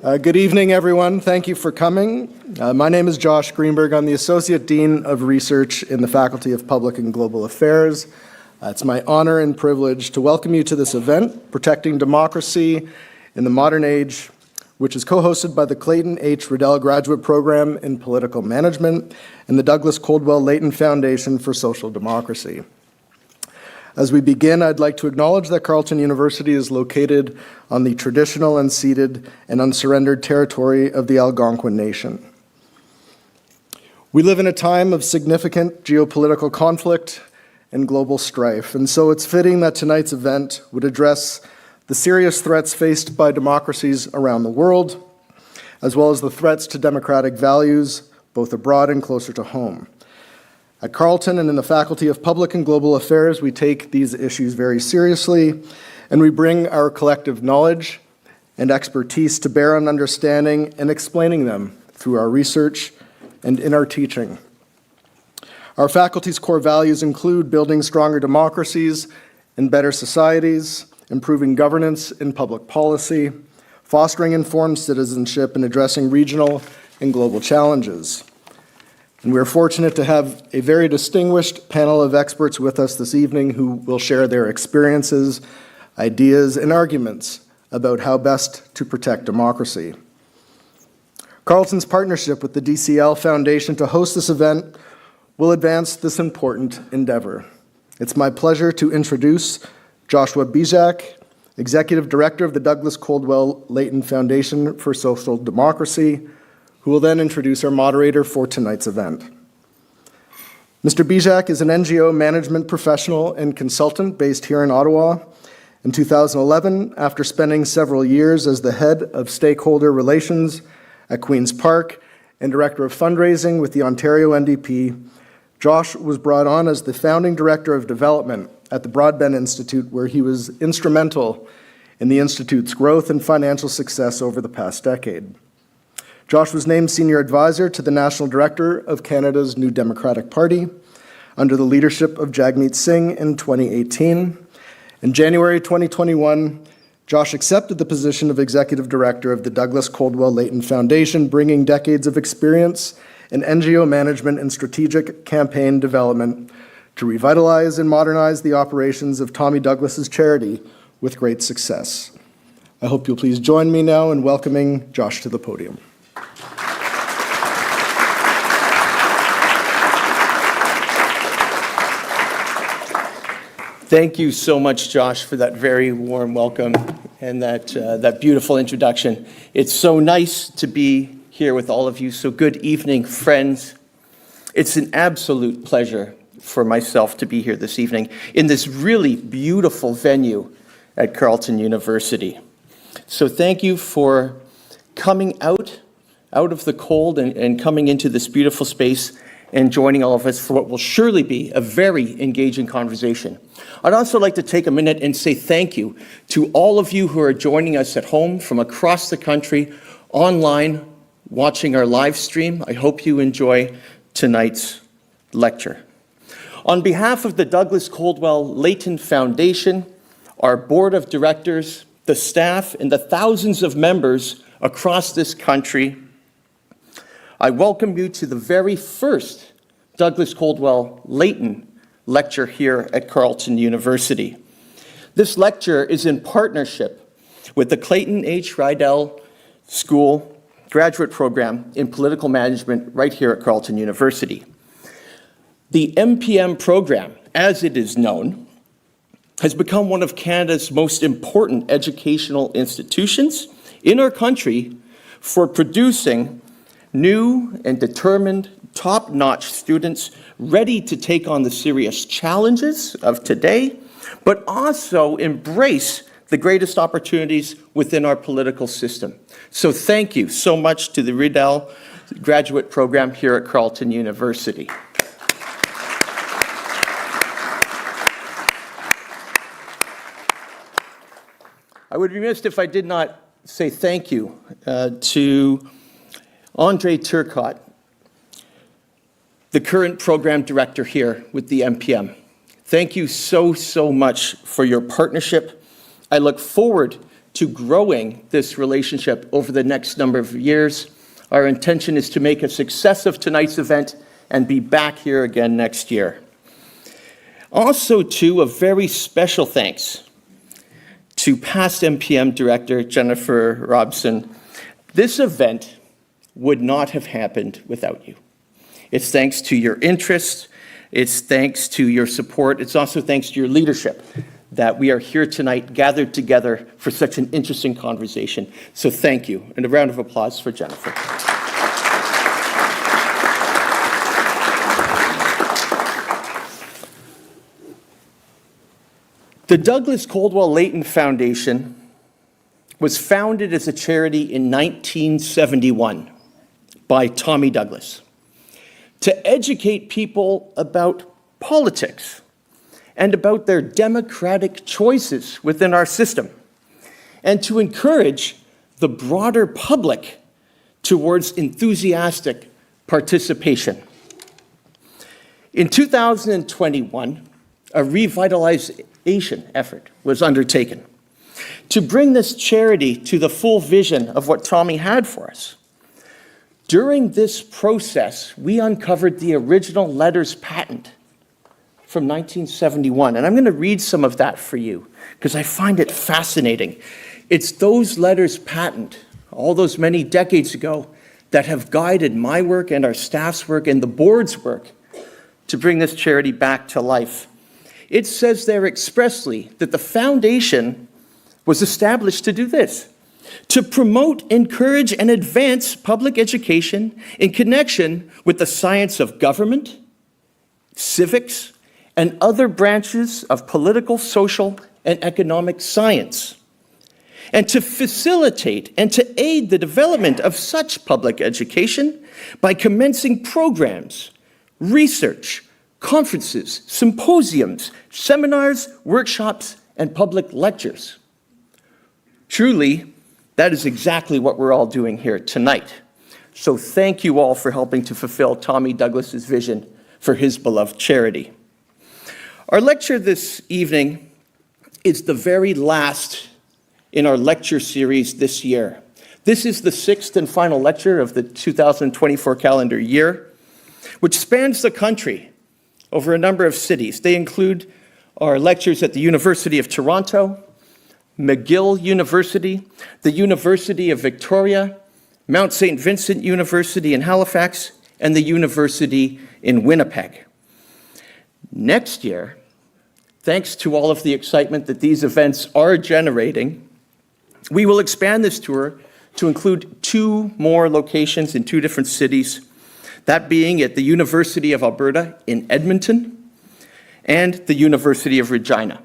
Good evening, everyone. Thank you for coming. My name is Josh Greenberg. I'm the Associate Dean of Research in the Faculty of Public and Global Affairs. It's my honor and privilege to welcome you to this event, Protecting Democracy in the Modern Age, which is co-hosted by the Clayton H. Riddell Graduate Program in Political Management and the Douglas Coldwell Leighton Foundation for Social Democracy. As we begin, I'd like to acknowledge that Carleton University is located on the traditional, unceded, and unsurrendered territory of the Algonquin Nation. We live in a time of significant geopolitical conflict and global strife, and so it's fitting that tonight's event would address the serious threats faced by democracies around the world, as well as the threats to democratic values, both abroad and closer to home. At Carleton and in the Faculty of Public and Global Affairs, we take these issues very seriously, and we bring our collective knowledge and expertise to bear on understanding and explaining them through our research and in our teaching. Our faculty's core values include building stronger democracies and better societies, improving governance in public policy, fostering informed citizenship, and addressing regional and global challenges. And we are fortunate to have a very distinguished panel of experts with us this evening who will share their experiences, ideas, and arguments about how best to protect democracy. Carleton's partnership with the DCL Foundation to host this event will advance this important endeavor. It's my pleasure to introduce Joshua Bijak, Executive Director of the Douglas Coldwell Leighton Foundation for Social Democracy, who will then introduce our moderator for tonight's event. Mr. Bijak is an NGO management professional and consultant based here in Ottawa. In 2011, after spending several years as the head of stakeholder relations at Queen's Park and director of fundraising with the Ontario NDP, Josh was brought on as the founding director of development at the Broadbent Institute, where he was instrumental in the Institute's growth and financial success over the past decade. Josh was named Senior Advisor to the National Director of Canada's New Democratic Party under the leadership of Jagmeet Singh in 2018. In January 2021, Josh accepted the position of Executive Director of the Douglas Coldwell Leighton Foundation, bringing decades of experience in NGO management and strategic campaign development to revitalize and modernize the operations of Tommy Douglas's charity with great success. I hope you'll please join me now in welcoming Josh to the podium. Thank you so much, Josh, for that very warm welcome and that beautiful introduction. It's so nice to be here with all of you. So good evening, friends. It's an absolute pleasure for myself to be here this evening in this really beautiful venue at Carleton University. So thank you for coming out of the cold and coming into this beautiful space and joining all of us for what will surely be a very engaging conversation. I'd also like to take a minute and say thank you to all of you who are joining us at home from across the country, online, watching our live stream. I hope you enjoy tonight's lecture. On behalf of the Douglas Coldwell Leighton Foundation, our board of directors, the staff, and the thousands of members across this country, I welcome you to the very first Douglas Coldwell Leighton lecture here at Carleton University. This lecture is in partnership with the Clayton H. Riddell School graduate program in political management right here at Carleton University. The MPM program, as it is known, has become one of Canada's most important educational institutions in our country for producing new and determined, top-notch students ready to take on the serious challenges of today, but also embrace the greatest opportunities within our political system. So thank you so much to the Riddell graduate program here at Carleton University. I would be remiss if I did not say thank you to Andre Turcotte, the current program director here with the MPM. Thank you so much for your partnership. I look forward to growing this relationship over the next number of years. Our intention is to make a success of tonight's event and be back here again next year. Also, too, a very special thanks to past MPM Director Jennifer Robson. This event would not have happened without you. It's thanks to your interest, it's thanks to your support, it's also thanks to your leadership that we are here tonight gathered together for such an interesting conversation. So thank you, and a round of applause for Jennifer. The Douglas Coldwell Leighton Foundation was founded as a charity in 1971 by Tommy Douglas to educate people about politics and about their democratic choices within our system, and to encourage the broader public towards enthusiastic participation. In 2021, a revitalization effort was undertaken to bring this charity to the full vision of what Tommy had for us. During this process, we uncovered the original letters patent from 1971, and I'm going to read some of that for you because I find it fascinating. It's those letters patent, all those many decades ago, that have guided my work and our staff's work and the board's work to bring this charity back to life. It says there expressly that the foundation was established to do this: to promote, encourage, and advance public education in connection with the science of government, civics, and other branches of political, social, and economic science, and to facilitate and to aid the development of such public education by commencing programs, research, conferences, symposiums, seminars, workshops, and public lectures. Truly, that is exactly what we're all doing here tonight. So thank you all for helping to fulfill Tommy Douglas's vision for his beloved charity. Our lecture this evening is the very last in our lecture series this year. This is the sixth and final lecture of the 2024 calendar year, which spans the country over a number of cities. They include our lectures at the University of Toronto, McGill University, the University of Victoria, Mount St. Vincent University in Halifax, and the University in Winnipeg. Next year, thanks to all of the excitement that these events are generating, we will expand this tour to include 2 more locations in 2 different cities, that being at the University of Alberta in Edmonton and the University of Regina,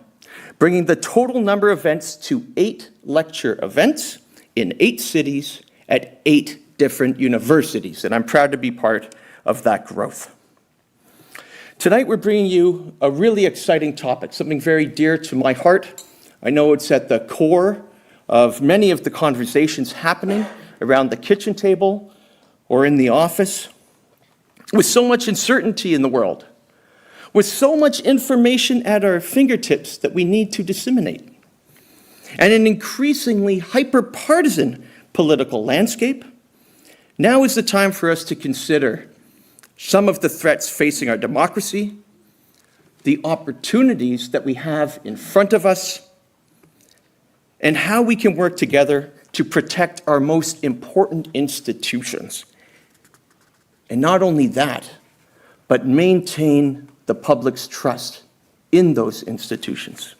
bringing the total number of events to 8 lecture events in 8 cities at 8 different universities, and I'm proud to be part of that growth. Tonight we're bringing you a really exciting topic, something very dear to my heart. I know it's at the core of many of the conversations happening around the kitchen table or in the office. With so much uncertainty in the world, with so much information at our fingertips that we need to disseminate, and an increasingly hyper-partisan political landscape, now is the time for us to consider some of the threats facing our democracy, the opportunities that we have in front of us, and how we can work together to protect our most important institutions. And not only that, but maintain the public's trust in those institutions.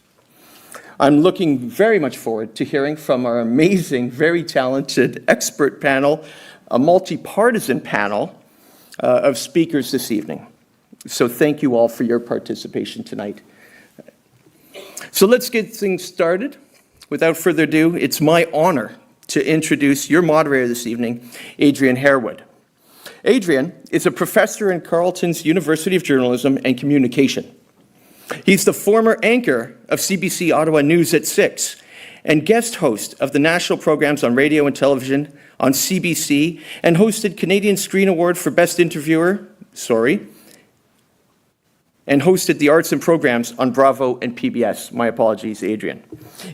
I'm looking very much forward to hearing from our amazing, very talented expert panel, a multi-partisan panel of speakers this evening. So thank you all for your participation tonight. So let's get things started. Without further ado, it's my honor to introduce your moderator this evening, Adrian Harewood. Adrian is a professor in Carleton's University of Journalism and Communication. He's the former anchor of CBC Ottawa News at 6 and guest host of the national programs on radio and television on CBC, and hosted Canadian Screen Award for Best Interviewer, and hosted the arts and programs on Bravo and PBS. My apologies, Adrian.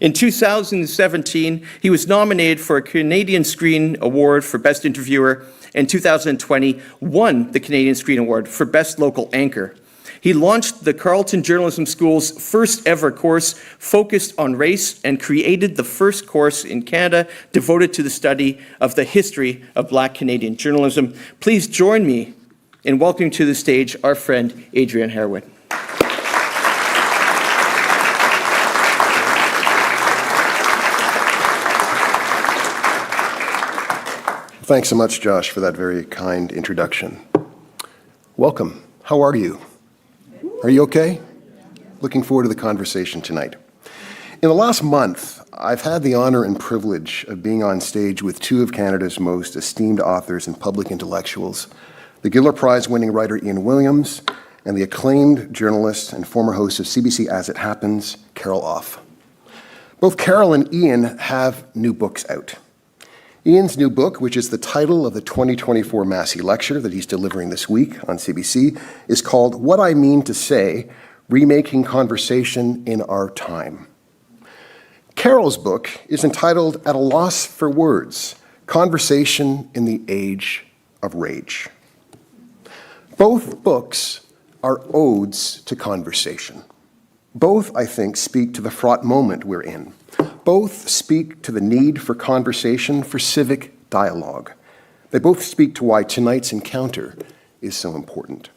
In 2017, he was nominated for a Canadian Screen Award for Best Interviewer. In 2020, won the Canadian Screen Award for Best Local Anchor. He launched the Carleton Journalism School's first ever course focused on race and created the first course in Canada devoted to the study of the history of Black Canadian journalism. Please join me in welcoming to the stage our friend Adrian Harewood. Thanks so much, Josh, for that very kind introduction. Welcome. How are you? Are you okay? Looking forward to the conversation tonight. In the last month, I've had the honor and privilege of being on stage with two of Canada's most esteemed authors and public intellectuals, the Giller Prize-winning writer Ian Williams, and the acclaimed journalist and former host of CBC As It Happens, Carol Off. Both Carol and Ian have new books out. Ian's new book, which is the title of the 2024 Massey Lecture that he's delivering this week on CBC, is called What I Mean to Say, Remaking Conversation in Our Time. Carol's book is entitled At a Loss for Words, Conversation in the Age of Rage. Both books are odes to conversation. Both, I think, speak to the fraught moment we're in. Both speak to the need for conversation, for civic dialogue. They both speak to why tonight's encounter is so important.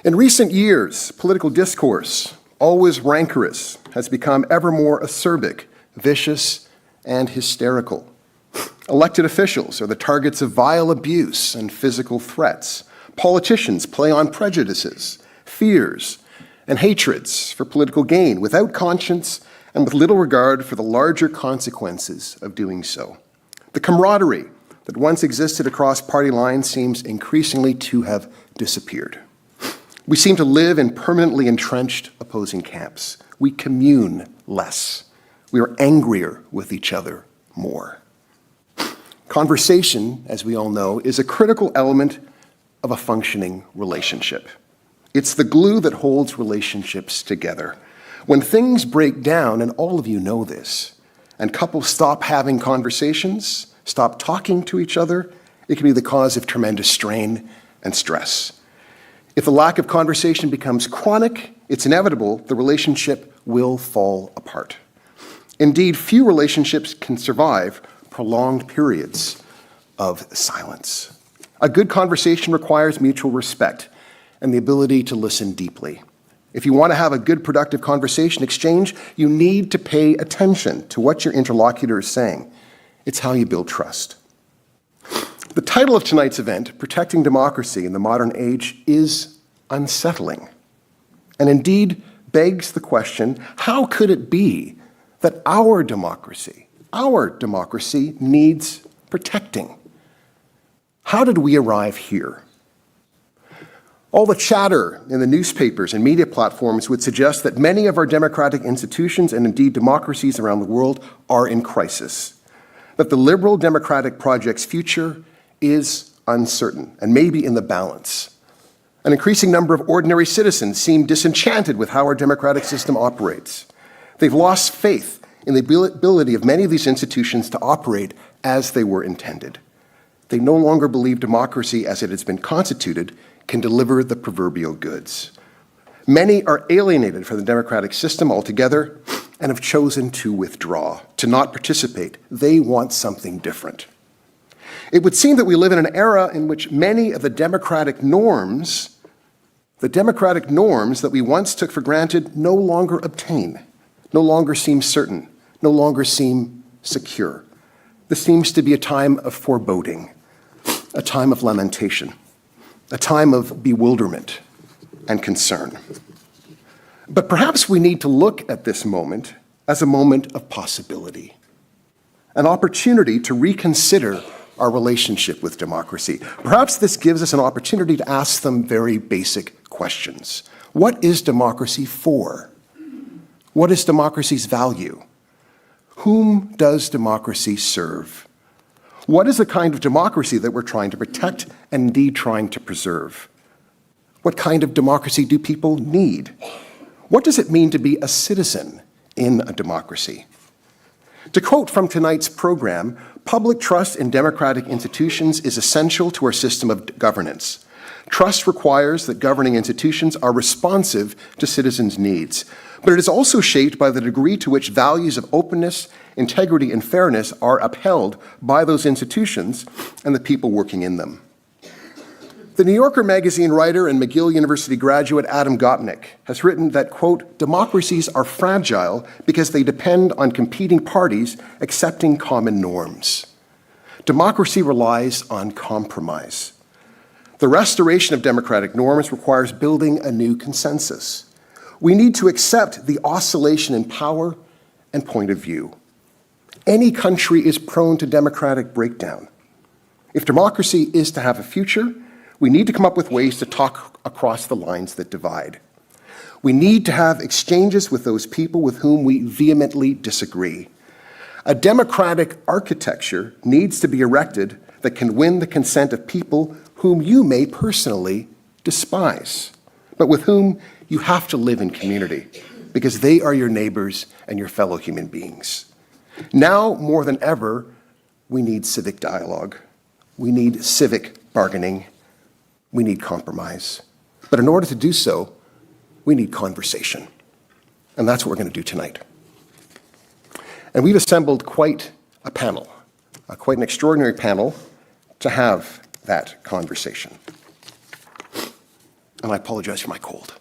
In recent years, political discourse, always rancorous, has become ever more acerbic, vicious, and hysterical. Elected officials are the targets of vile abuse and physical threats. Politicians play on prejudices, fears, and hatreds for political gain without conscience and with little regard for the larger consequences of doing so. The camaraderie that once existed across party lines seems increasingly to have disappeared. We seem to live in permanently entrenched opposing camps. We commune less. We are angrier with each other more. Conversation, as we all know, is a critical element of a functioning relationship. It's the glue that holds relationships together. When things break down, and all of you know this, and couples stop having conversations, stop talking to each other, it can be the cause of tremendous strain and stress. If the lack of conversation becomes chronic, it's inevitable the relationship will fall apart. Indeed, few relationships can survive prolonged periods of silence. A good conversation requires mutual respect and the ability to listen deeply. If you want to have a good, productive conversation exchange, you need to pay attention to what your interlocutor is saying. It's how you build trust. The title of tonight's event, Protecting Democracy in the Modern Age, is unsettling, and indeed begs the question, how could it be that our democracy needs protecting? How did we arrive here? All the chatter in the newspapers and media platforms would suggest that many of our democratic institutions and indeed democracies around the world are in crisis, that the liberal democratic project's future is uncertain and maybe in the balance. An increasing number of ordinary citizens seem disenchanted with how our democratic system operates. They've lost faith in the ability of many of these institutions to operate as they were intended. They no longer believe democracy as it has been constituted can deliver the proverbial goods. Many are alienated from the democratic system altogether and have chosen to withdraw, to not participate. They want something different. It would seem that we live in an era in which many of the democratic norms that we once took for granted no longer obtain, no longer seem certain, no longer seem secure. This seems to be a time of foreboding, a time of lamentation, a time of bewilderment and concern. But perhaps we need to look at this moment as a moment of possibility, an opportunity to reconsider our relationship with democracy. Perhaps this gives us an opportunity to ask some very basic questions. What is democracy for? What is democracy's value? Whom does democracy serve? What is the kind of democracy that we're trying to protect and indeed trying to preserve? What kind of democracy do people need? What does it mean to be a citizen in a democracy? To quote from tonight's program, public trust in democratic institutions is essential to our system of governance. Trust requires that governing institutions are responsive to citizens' needs, but it is also shaped by the degree to which values of openness, integrity, and fairness are upheld by those institutions and the people working in them. The New Yorker magazine writer and McGill University graduate Adam Gopnik has written that, quote, democracies are fragile because they depend on competing parties accepting common norms. Democracy relies on compromise. The restoration of democratic norms requires building a new consensus. We need to accept the oscillation in power and point of view. Any country is prone to democratic breakdown. If democracy is to have a future, we need to come up with ways to talk across the lines that divide. We need to have exchanges with those people with whom we vehemently disagree. A democratic architecture needs to be erected that can win the consent of people whom you may personally despise, but with whom you have to live in community because they are your neighbors and your fellow human beings. Now, more than ever, we need civic dialogue. We need civic bargaining. We need compromise. But in order to do so, we need conversation. And that's what we're going to do tonight. And we've assembled quite a panel, quite an extraordinary panel to have that conversation. And I apologize for my cold.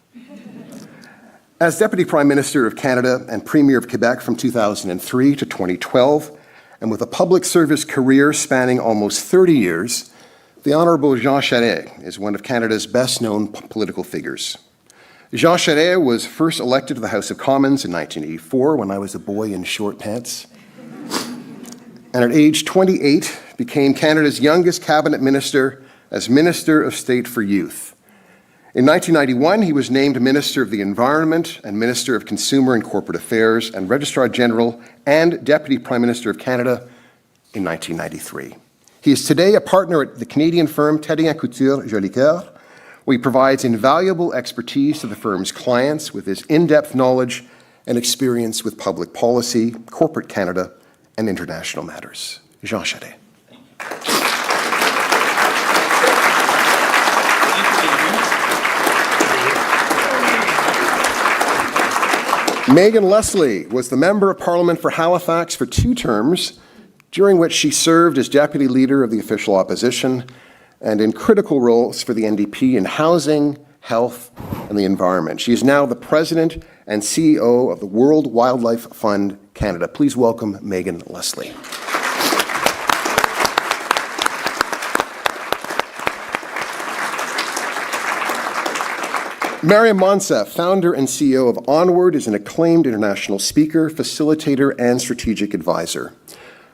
As Deputy Prime Minister of Canada and Premier of Quebec from 2003 to 2012, and with a public service career spanning almost 30 years, the Honourable Jean Charest is one of Canada's best-known political figures. Jean Charest was first elected to the House of Commons in 1984 when I was a boy in short pants, and at age 28 became Canada's youngest cabinet minister as Minister of State for Youth. In 1991, he was named Minister of the Environment and Minister of Consumer and Corporate Affairs and Registrar General and Deputy Prime Minister of Canada in 1993. He is today a partner at the Canadian firm Terrien Couture Jolicoeur, where he provides invaluable expertise to the firm's clients with his in-depth knowledge and experience with public policy, corporate Canada, and international matters. Jean Charest. Megan Leslie was the Member of Parliament for Halifax for 2 terms, during which she served as Deputy Leader of the Official Opposition and in critical roles for the NDP in housing, health, and the environment. She is now the President and CEO of the World Wildlife Fund Canada. Please welcome Megan Leslie. Maryam Monsef, founder and CEO of Onward, is an acclaimed international speaker, facilitator, and strategic advisor.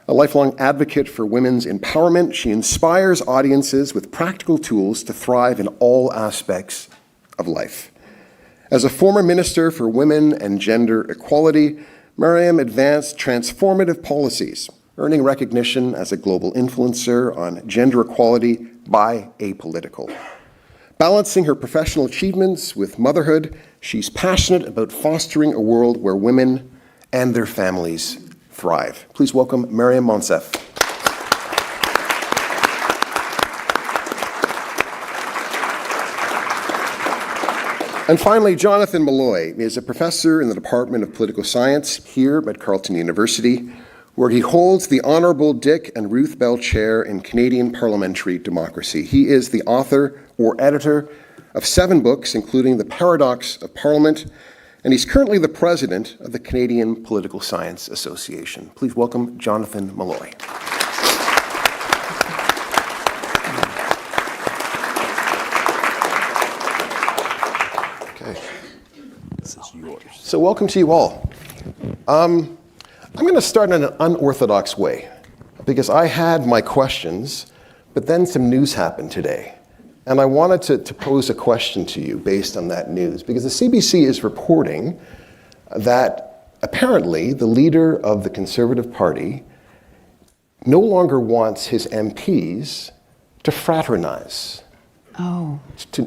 A lifelong advocate for women's empowerment, she inspires audiences with practical tools to thrive in all aspects of life. As a former Minister for Women and Gender Equality, Maryam advanced transformative policies, earning recognition as a global influencer on gender equality by Apolitical. Balancing her professional achievements with motherhood, she's passionate about fostering a world where women and their families thrive. Please welcome Maryam Monsef. And finally, Jonathan Malloy is a professor in the Department of Political Science here at Carleton University, where he holds the Honourable Dick and Ruth Bell Chair in Canadian Parliamentary Democracy. He is the author or editor of 7 books, including The Paradox of Parliament, and he's currently the president of the Canadian Political Science Association. Please welcome Jonathan Malloy. Okay. This is yours. So welcome to you all. I'm going to start in an unorthodox way, because I had my questions, but then some news happened today. And I wanted to pose a question to you based on that news, because the CBC is reporting that apparently the leader of the Conservative Party no longer wants his MPs to fraternize. Oh.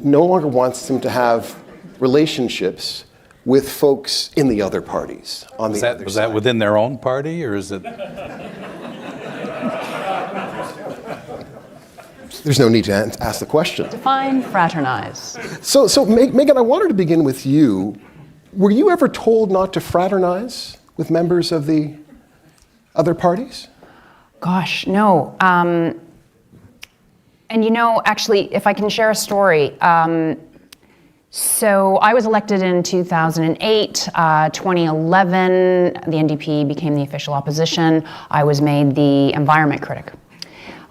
No longer wants them to have relationships with folks in the other parties on the other Was side. that within their own party, or is it? There's no need to ask the question. Define fraternize. So Megan, I wanted to begin with you. Were you ever told not to fraternize with members of the other parties? Gosh, no. And actually, if I can share a story. So I was elected in 2008. 2011, the NDP became the official opposition. I was made the environment critic.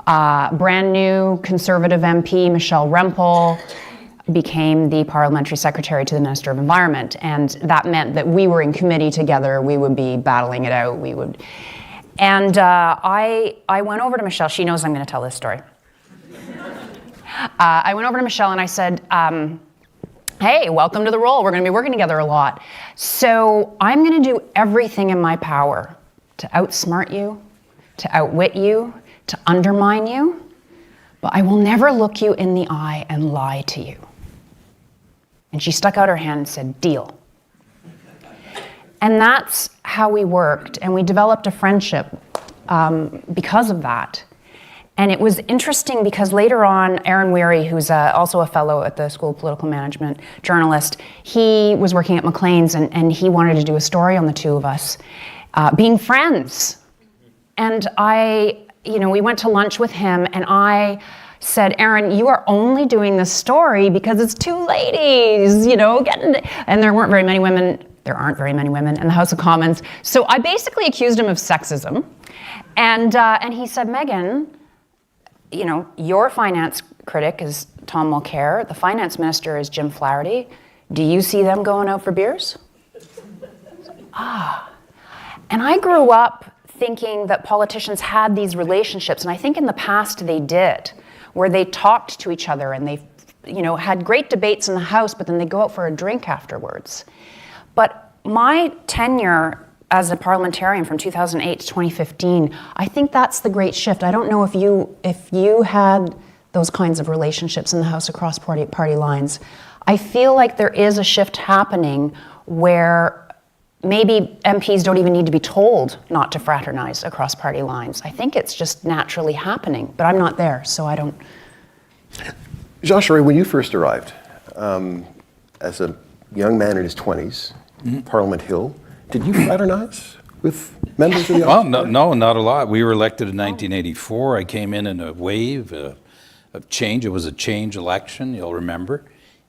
Brand new Conservative MP, Michelle Rempel, became the parliamentary secretary to the Minister of Environment. And that meant that we were in committee together. We would be battling it out. And I went over to Michelle. She knows I'm going to tell this story. I went over to Michelle and I said, hey, welcome to the role. We're going to be working together a lot. So I'm going to do everything in my power to outsmart you, to outwit you, to undermine you, but I will never look you in the eye and lie to you. And she stuck out her hand and said, deal. And that's how we worked, and we developed a friendship because of that. And it was interesting because later on, Aaron Weary, who's also a fellow at the School of Political Management, journalist, he was working at Maclean's and he wanted to do a story on the two of us being friends. And we went to lunch with him and I said, Aaron, you are only doing this story because it's two ladies, and there aren't very many women in the House of Commons. So I basically accused him of sexism. And he said, Megan, your finance critic is Tom Mulcair, the finance minister is Jim Flaherty. Do you see them going out for beers? And I grew up thinking that politicians had these relationships, and I think in the past they did, where they talked to each other and they had great debates in the House, but then they go out for a drink afterwards. But my tenure as a parliamentarian from 2008 to 2015, I think that's the great shift. I don't know if you had those kinds of relationships in the House across party lines. I feel like there is a shift happening where maybe MPs don't even need to be told not to fraternize across party lines. I think it's just naturally happening, but I'm not there, so I don't. Joshua, when you first arrived as a young man in his 20s, Parliament Hill, did you fraternize with members of the Well, opposition? no, not a lot. We were elected in 1984. I came in a wave of change. It was a change election, you'll remember.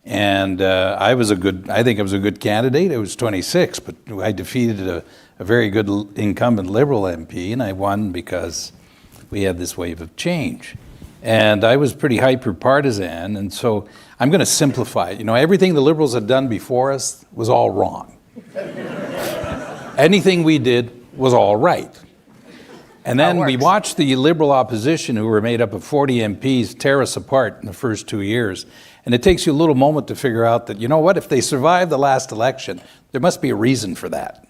And I think I was a good candidate. I was 26, but I defeated a very good incumbent Liberal MP, and I won because we had this wave of change. And I was pretty hyper-partisan, and so I'm going to simplify it. Everything the Liberals had done before us was all wrong. Anything we did was all right. And then we watched the Liberal opposition, who were made up of 40 MPs, tear us apart in the first 2 years. And it takes you a little moment to figure out that, if they survived the last election, there must be a reason for that.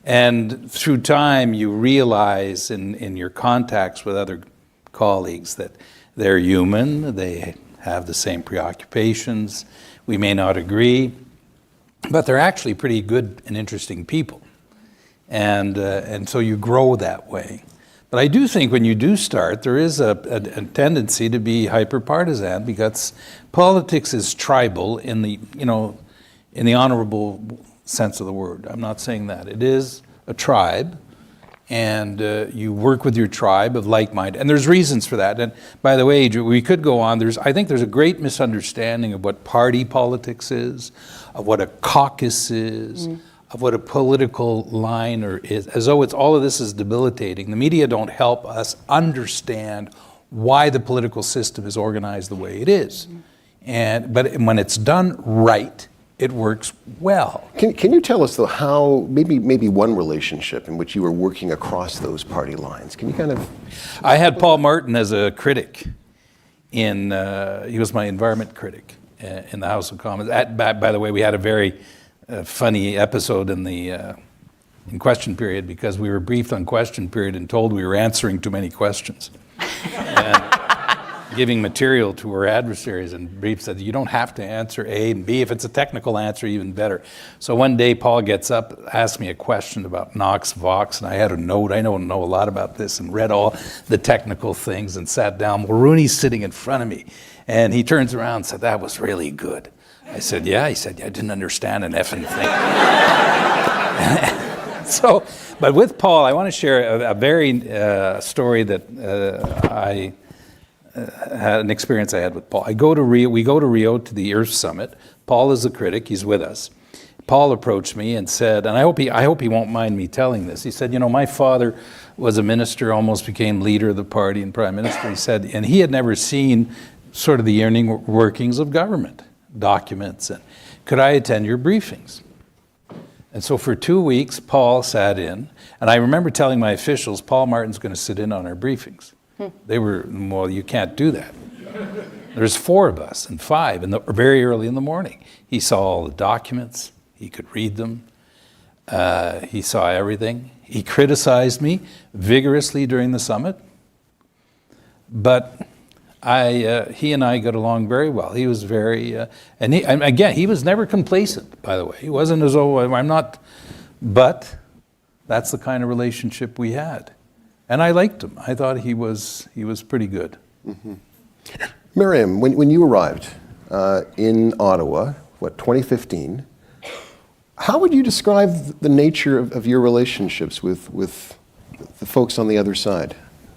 And through time, you realize in your contacts with other colleagues that they're human, they have the same preoccupations, we may not agree, but they're actually pretty good and interesting people. And so you grow that way. But I do think when you do start, there is a tendency to be hyper-partisan because politics is tribal in the honorable sense of the word. I'm not saying that. It is a tribe, and you work with your tribe of like-minded. And there's reasons for that. And by the way, we could go on. I think there's a great misunderstanding of what party politics is, of what a caucus is, of what a political line is, as though all of this is debilitating. The media don't help us understand why the political system is organized the way it is. But when it's done right, it works well. Can you tell us, though, how, maybe one relationship in which you were working across those party lines? Can you kind of... I had Paul Martin as a critic. He was my environment critic in the House of Commons. By the way, we had a very funny episode in question period because we were briefed on question period and told we were answering too many questions. giving material to our adversaries, and brief said, you don't have to answer A and B. If it's a technical answer, even better. So one day Paul gets up, asked me a question about Knox Vox, and I had a note. I don't know a lot about this, and read all the technical things and sat down. Well, Rooney's sitting in front of me, and he turns around and said, that was really good. I said, yeah. He said, yeah, I didn't understand an effing thing. So, but with Paul, I want to share a very story that I had an experience I had with Paul. We go to Rio to the Earth Summit. Paul is a critic. He's with us. Paul approached me and said, and I hope he won't mind me telling this. He said, my father was a minister, almost became leader of the party and prime minister. He said, and he had never seen sort of the inner workings of government documents. And could I attend your briefings? And so for 2 weeks, Paul sat in, and I remember telling my officials, Paul Martin's going to sit in on our briefings. They were, well, you can't do that. There's 4 of us and 5, very early in the morning. He saw all the documents. He could read them. He saw everything. He criticized me vigorously during the summit. But he and I got along very well. He was very, and again, he was never complacent, by the way. He wasn't as though I'm not, but that's the kind of relationship we had. And I liked him. I thought he was pretty good. Mm-hmm. Maryam, when you arrived in Ottawa, 2015, how would you describe the nature of your relationships with the folks on the other side,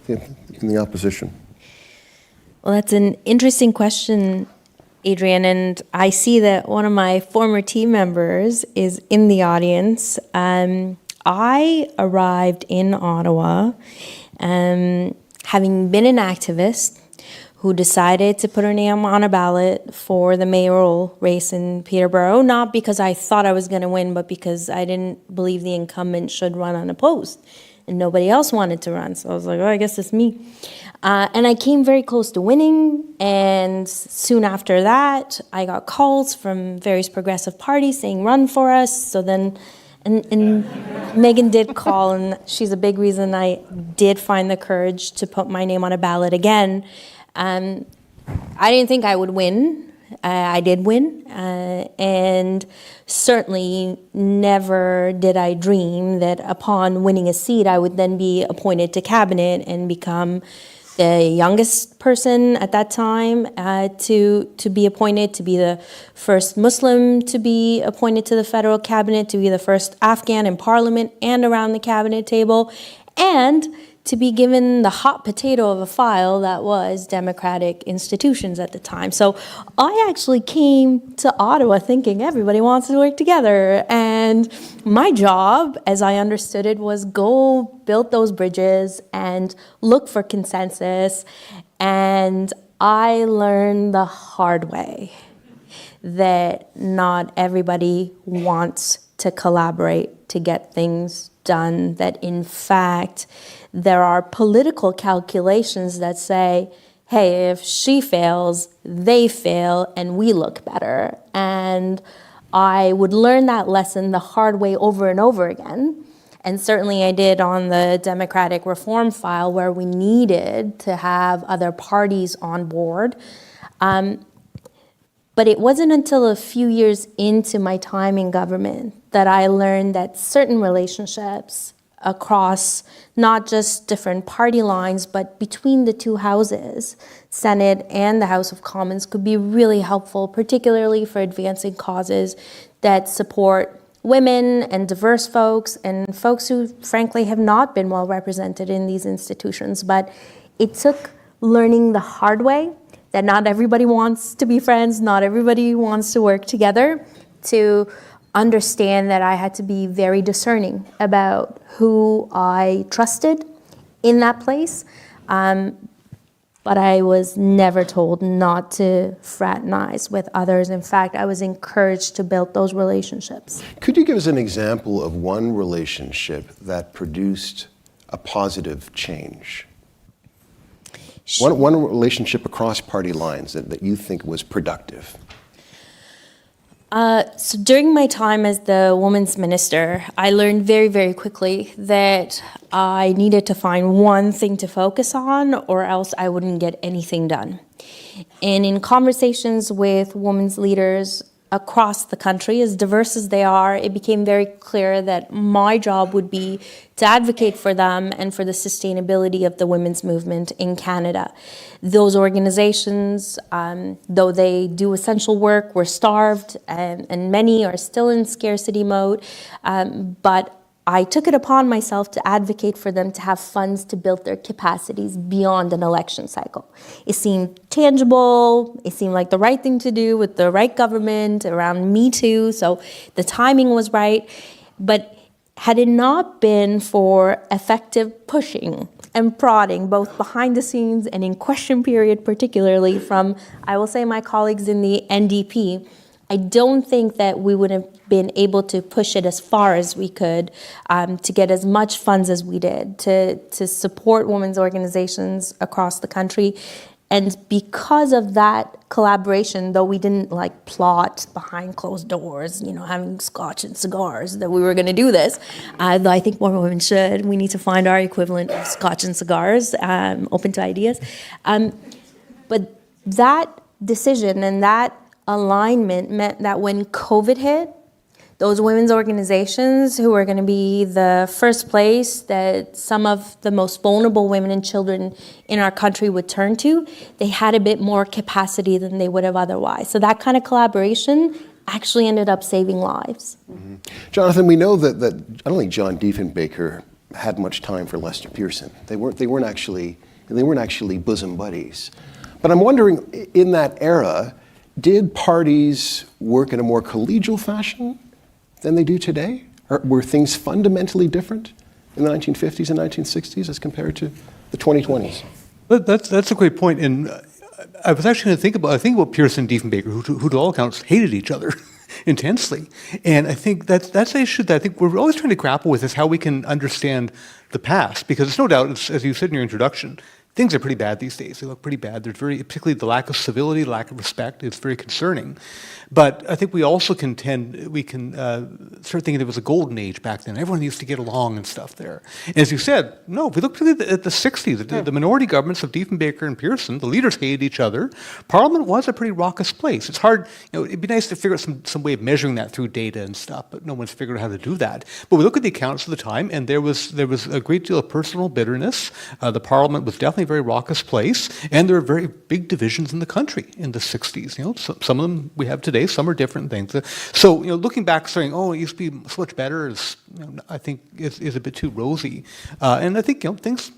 in the opposition? Well, that's an interesting question, Adrian, and I see that one of my former team members is in the audience. I arrived in Ottawa having been an activist who decided to put her name on a ballot for the mayoral race in Peterborough, not because I thought I was going to win, but because I didn't believe the incumbent should run unopposed. And nobody else wanted to run. So I was like, oh, I guess it's me. And I came very close to winning. And soon after that, I got calls from various progressive parties saying, run for us. So then, and Megan did call, and she's a big reason I did find the courage to put my name on a ballot again. I didn't think I would win. I did win, and certainly never did I dream that upon winning a seat, I would then be appointed to cabinet and become the youngest person at that time to be appointed, to be the first Muslim to be appointed to the federal cabinet, to be the first Afghan in parliament and around the cabinet table, and to be given the hot potato of a file that was democratic institutions at the time. So I actually came to Ottawa thinking everybody wants to work together. And my job, as I understood it, was go build those bridges and look for consensus. And I learned the hard way that not everybody wants to collaborate to get things done, that in fact, there are political calculations that say, hey, if she fails, they fail, and we look better. And I would learn that lesson the hard way over and over again. And certainly I did on the democratic reform file where we needed to have other parties on board. But it wasn't until a few years into my time in government that I learned that certain relationships across not just different party lines, but between the two houses, Senate and the House of Commons, could be really helpful, particularly for advancing causes that support women and diverse folks and folks who frankly have not been well represented in these institutions. But it took learning the hard way that not everybody wants to be friends, not everybody wants to work together, to understand that I had to be very discerning about who I trusted in that place. But I was never told not to fraternize with others. In fact, I was encouraged to build those relationships. Could you give us an example of one relationship that produced a positive change? One relationship across party lines that you think was productive? So during my time as the women's minister, I learned very, very quickly that I needed to find one thing to focus on or else I wouldn't get anything done. And in conversations with women's leaders across the country, as diverse as they are, it became very clear that my job would be to advocate for them and for the sustainability of the women's movement in Canada. Those organizations, though they do essential work, were starved, and many are still in scarcity mode, but I took it upon myself to advocate for them to have funds to build their capacities beyond an election cycle. It seemed tangible, it seemed like the right thing to do with the right government around Me Too, so the timing was right. But had it not been for effective pushing and prodding, both behind the scenes and in question period particularly from, I will say, my colleagues in the NDP, I don't think that we would have been able to push it as far as we could, to get as much funds as we did, to support women's organizations across the country. And because of that collaboration, though we didn't plot behind closed doors, having scotch and cigars, that we were going to do this, though I think more women should. We need to find our equivalent of scotch and cigars, open to ideas. But that decision and that alignment meant that when COVID hit, those women's organizations who were going to be the first place that some of the most vulnerable women and children in our country would turn to, they had a bit more capacity than they would have otherwise. So that kind of collaboration actually ended up saving lives. Mm-hmm. Jonathan, we know that I don't think John Diefenbaker had much time for Lester Pearson. They weren't actually bosom buddies. But I'm wondering, in that era, did parties work in a more collegial fashion than they do today? Or were things fundamentally different in the 1950s and 1960s as compared to the 2020s? But that's a great point. And I was actually going to think about Pearson and Diefenbaker, who to all accounts hated each other intensely. And I think that's an issue that I think we're always trying to grapple with, is how we can understand the past. Because it's no doubt, as you said in your introduction, things are pretty bad these days. They look pretty bad. There's particularly the lack of civility, lack of respect. It's very concerning. But I think we also start thinking there was a golden age back then. Everyone used to get along and stuff there. And as you said, no, if we look at the 60s, the minority governments of Diefenbaker and Pearson, the leaders hated each other. Parliament was a pretty raucous place. It's hard, it'd be nice to figure out some way of measuring that through data and stuff, but no one's figured out how to do that. But we look at the accounts of the time, and there was a great deal of personal bitterness. The Parliament was definitely a very raucous place, and there were very big divisions in the country in the 60s. Some of them we have today, some are different things. So, looking back, saying, "Oh, it used to be so much better," I think is a bit too rosy. And I think things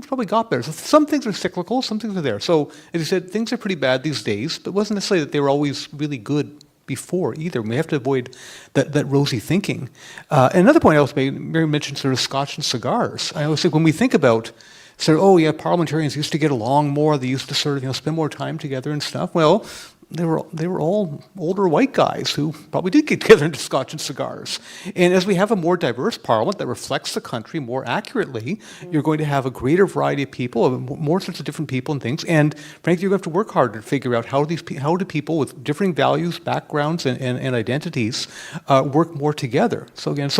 probably got better. So some things are cyclical, some things are there. So, as you said, things are pretty bad these days, but it wasn't necessarily that they were always really good before either. We have to avoid that rosy thinking. And another point I was made, Mary mentioned sort of scotch and cigars. I always think when we think about parliamentarians used to get along more. They used to sort of, spend more time together and stuff. Well, they were all older white guys who probably did get together into scotch and cigars. And as we have a more diverse parliament that reflects the country more accurately, you're going to have a greater variety of people, more sorts of different people and things. And frankly, you're going to have to work harder to figure out how do people with differing values, backgrounds, and identities work more together. So again,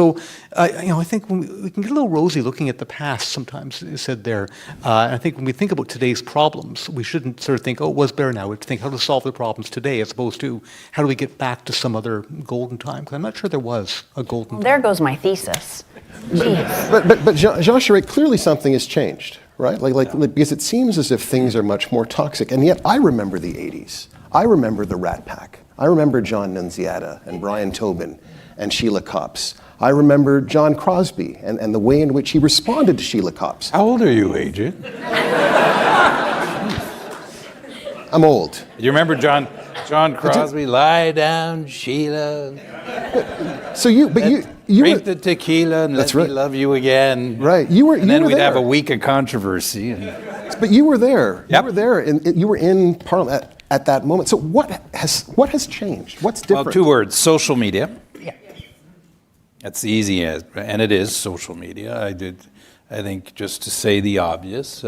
I think we can get a little rosy looking at the past sometimes, is said there. I think when we think about today's problems, we shouldn't sort of think, oh, it was better now. We have to think how to solve the problems today, as opposed to how do we get back to some other golden time? Because I'm not sure there was a golden time. There goes my thesis. Jeez. But Jean Charest, clearly something has changed, right? Because it seems as if things are much more toxic. And yet I remember the 80s. I remember the Rat Pack. I remember John Nunziata and Brian Tobin and Sheila Copps. I remember John Crosby and the way in which he responded to Sheila Copps. How old are you, Adrian? I'm old. You remember John Crosby? Lie down, Sheila. Drink the tequila and let me love you again. Right. And then we'd have a week of controversy. But you were there. Yep. You were there, and you were in Parliament at that moment. So what has changed? What's different? Well, 2 words: social media. Yeah. That's the easy answer, and it is social media. I think, just to say the obvious.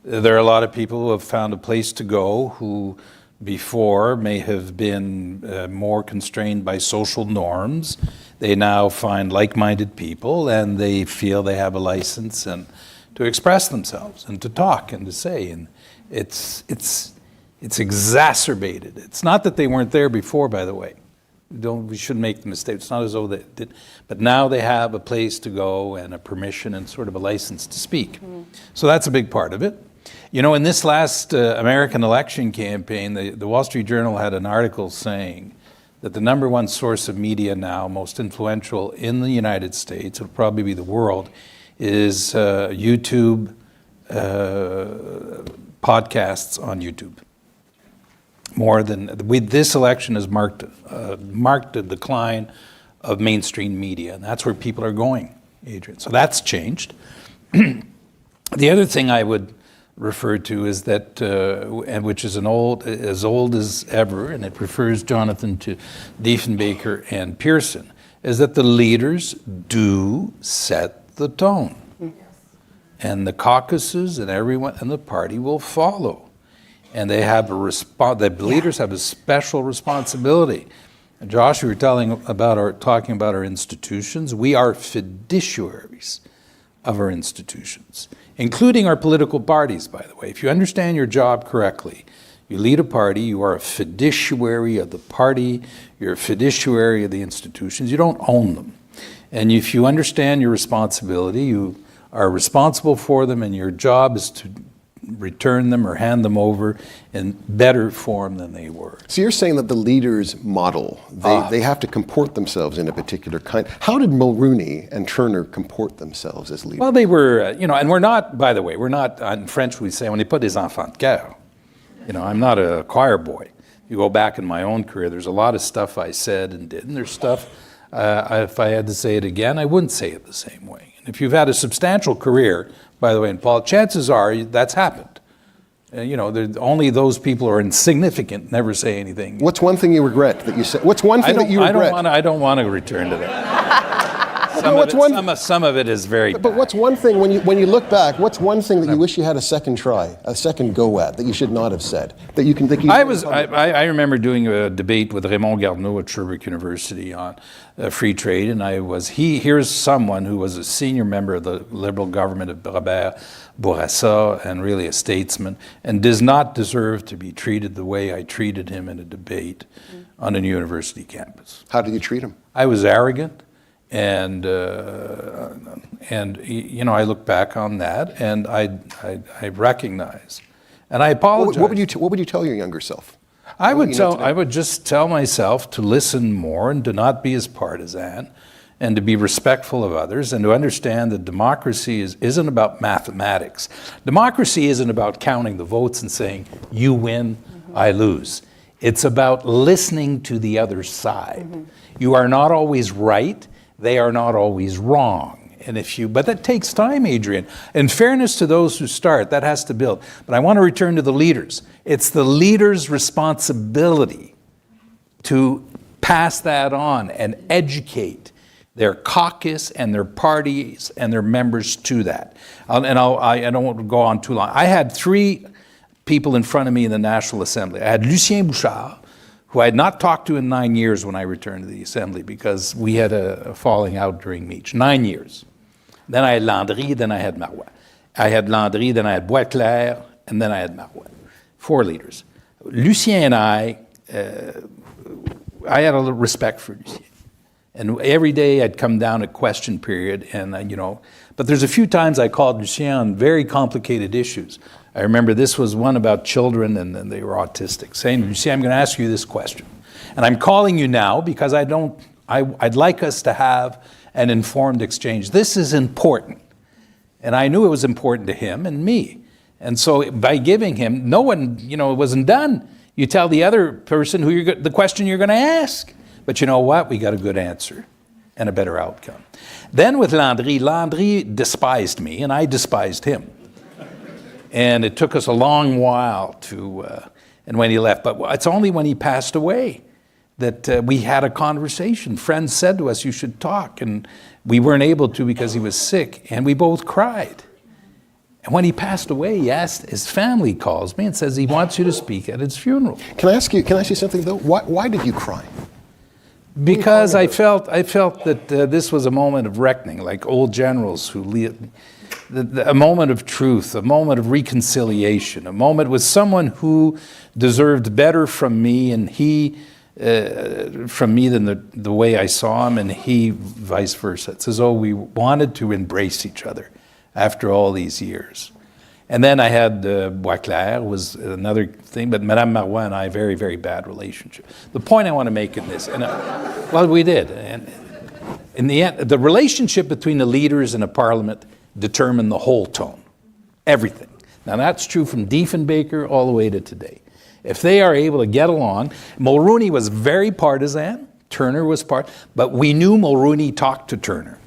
There are a lot of people who have found a place to go who before may have been more constrained by social norms. They now find like-minded people, and they feel they have a license and to express themselves and to talk and to say. And it's It's exacerbated. It's not that they weren't there before, by the way. We shouldn't make the mistake. It's not as though they did. But now they have a place to go and a permission and sort of a license to speak. So that's a big part of it. You know, in this last American election campaign, the Wall Street Journal had an article saying that the number one source of media now, most influential in the United States, it'll probably be the world, is YouTube, podcasts on YouTube. More than this election has marked a decline of mainstream media, and that's where people are going, Adrian. So that's changed. The other thing I would refer to is that, and which is as old as ever, and it refers, Jonathan, to Diefenbaker and Pearson, is that the leaders do set the tone, and the caucuses and everyone and the party will follow. And they have the leaders have a special responsibility. And Josh, we were talking about our institutions. We are fiduciaries of our institutions, including our political parties, by the way. If you understand your job correctly, you lead a party, you are a fiduciary of the party, you're a fiduciary of the institutions, you don't own them. And if you understand your responsibility, you are responsible for them, and your job is to return them or hand them over in better form than they were. So you're saying that the leaders model, they have to comport themselves in a particular kind. How did Mulroney and Turner comport themselves as leaders? Well, they were, and we're not, by the way, we're not, in French we say, on n'est pas des enfants de chœur. I'm not a choir boy. You go back in my own career, there's a lot of stuff I said and did, and there's stuff, if I had to say it again, I wouldn't say it the same way. And if you've had a substantial career, by the way, in Paul, chances are that's happened. Only those people who are insignificant never say anything. What's one thing you regret that you said? What's one thing that you regret? I don't want to return to that. Some of it is very But bad. what's one thing, when you look back, what's one thing that you wish you had a second try, a second go at, that you should not have said? That you can think you... I remember doing a debate with Raymond Garneau at Sherbrooke University on free trade, and here's someone who was a senior member of the Liberal government of Robert Bourassa, and really a statesman, and does not deserve to be treated the way I treated him in a debate on a university campus. How did you treat him? I was arrogant, and I look back on that, and I recognize, and I apologize. What would you tell your younger self? I would just tell myself to listen more and to not be as partisan, and to be respectful of others, and to understand that democracy isn't about mathematics. Democracy isn't about counting the votes and saying, you win, I lose. It's about listening to the other side. You are not always right, they are not always wrong. But that takes time, Adrian. In fairness to those who start, that has to build. But I want to return to the leaders. It's the leaders' responsibility to pass that on and educate their caucus and their parties and their members to that. I don't want to go on too long. I had three people in front of me in the National Assembly. I had Lucien Bouchard, who I had not talked to in 9 years when I returned to the Assembly because we had a falling out during Meach. 9 years. Then I had Landry, then I had Marois. I had Landry, then I had Boisclair, and then I had Marois. 4 leaders. Lucien and I had a little respect for Lucien. And every day I'd come down at question period, and but there's a few times I called Lucien on very complicated issues. I remember this was one about children, and they were autistic, saying, Lucien, I'm going to ask you this question. And I'm calling you now because I'd like us to have an informed exchange. This is important. And I knew it was important to him and me. And so by giving him, no one, it wasn't done. You tell the other person the question you're going to ask. But you know what? We got a good answer and a better outcome. Then with Landry despised me and I despised him. And it took us a long while and when he left, but it's only when he passed away that we had a conversation. Friends said to us, you should talk. And we weren't able to because he was sick, and we both cried. And when he passed away, his family calls me and says he wants you to speak at his funeral. Can I ask you something though? Why did you cry? Because I felt that this was a moment of reckoning, like old generals who a moment of truth, a moment of reconciliation, a moment with someone who deserved better from me, and he from me than the way I saw him, and he vice versa. It's as though we wanted to embrace each other after all these years. And then I had Boisclair was another thing, but Madame Marois and I, very, very bad relationship. The point I want to make in this, well, we did. And in the end, the relationship between the leaders in a parliament determined the whole tone, everything. Now that's true from Diefenbaker all the way to today. If they are able to get along, Mulroney was very partisan, Turner was but we knew Mulroney talked to Turner.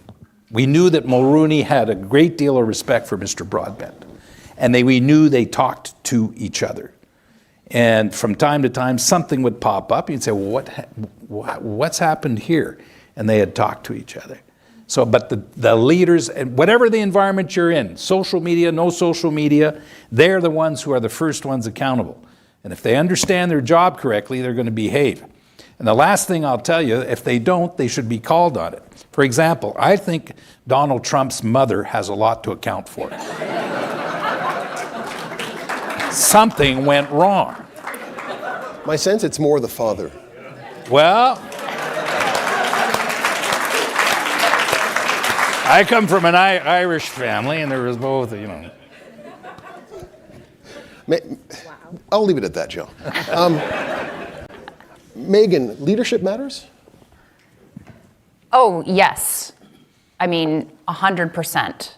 We knew that Mulroney had a great deal of respect for Mr. Broadbent. And we knew they talked to each other. And from time to time, something would pop up. You'd say, well, what's happened here? And they had talked to each other. So, but the leaders, and whatever the environment you're in, social media, no social media, they're the ones who are the first ones accountable. And if they understand their job correctly, they're going to behave. And the last thing I'll tell you, if they don't, they should be called on it. For example, I think Donald Trump's mother has a lot to account for. Something went wrong. My sense, it's more the father. Well, I come from an Irish family, and there was both, I'll leave it at that, Joe. Megan, leadership matters? Oh, yes. I mean, 100%.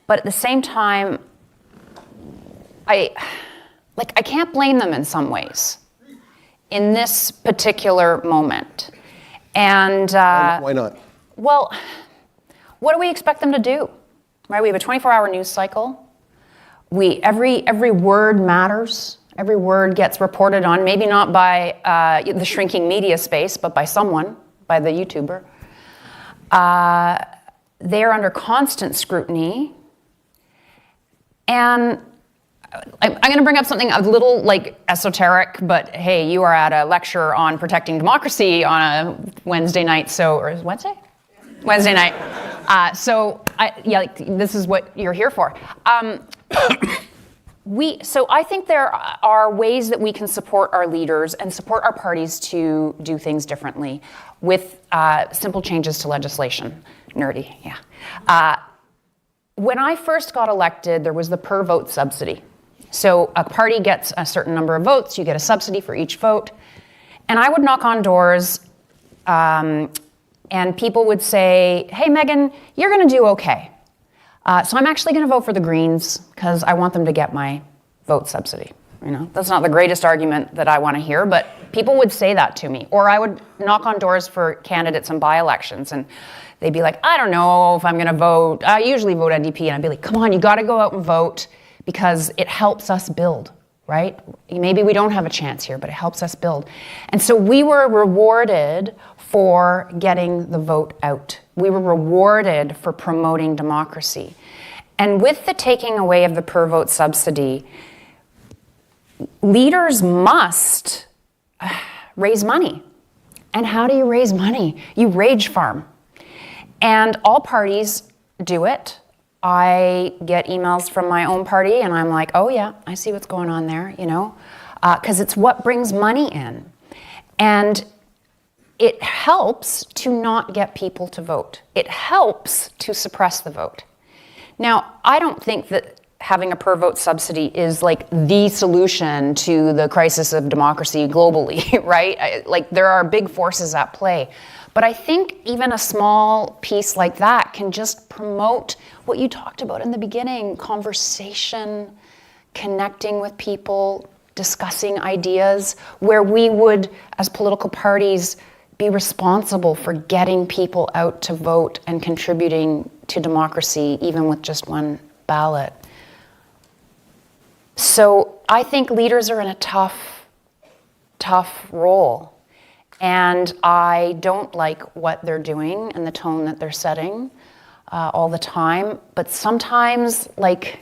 But at the same time, I can't blame them in some ways in this particular moment. And Why not? well, what do we expect them to do? Right? We have a 24-hour news cycle. Every word matters. Every word gets reported on, maybe not by the shrinking media space, but by someone, by the YouTuber. They're under constant scrutiny. And I'm going to bring up something a little esoteric, but hey, you are at a lecture on protecting democracy on a Wednesday night, or is it Wednesday? Yeah. Wednesday night. This is what you're here for. So I think there are ways that we can support our leaders and support our parties to do things differently with simple changes to legislation. Nerdy, yeah. When I first got elected, there was the per vote subsidy. So a party gets a certain number of votes, you get a subsidy for each vote. And I would knock on doors and people would say, hey, Megan, you're going to do okay. So I'm actually going to vote for the Greens because I want them to get my vote subsidy. That's not the greatest argument that I want to hear, but people would say that to me. Or I would knock on doors for candidates in by-elections and they'd be like, I don't know if I'm going to vote. I usually vote NDP. And I'd be like, come on, you got to go out and vote because it helps us build, right? Maybe we don't have a chance here, but it helps us build. And so we were rewarded for getting the vote out. We were rewarded for promoting democracy. And with the taking away of the per vote subsidy, leaders must raise money. And how do you raise money? You rage farm. And all parties do it. I get emails from my own party and I'm like, oh yeah, I see what's going on there, because it's what brings money in. And it helps to not get people to vote. It helps to suppress the vote. Now, I don't think that having a per vote subsidy is the solution to the crisis of democracy globally, right? There are big forces at play. But I think even a small piece like that can just promote what you talked about in the beginning, conversation, connecting with people, discussing ideas, where we would, as political parties, be responsible for getting people out to vote and contributing to democracy, even with just one ballot. So I think leaders are in a tough role. And I don't like what they're doing and the tone that they're setting all the time. But sometimes, I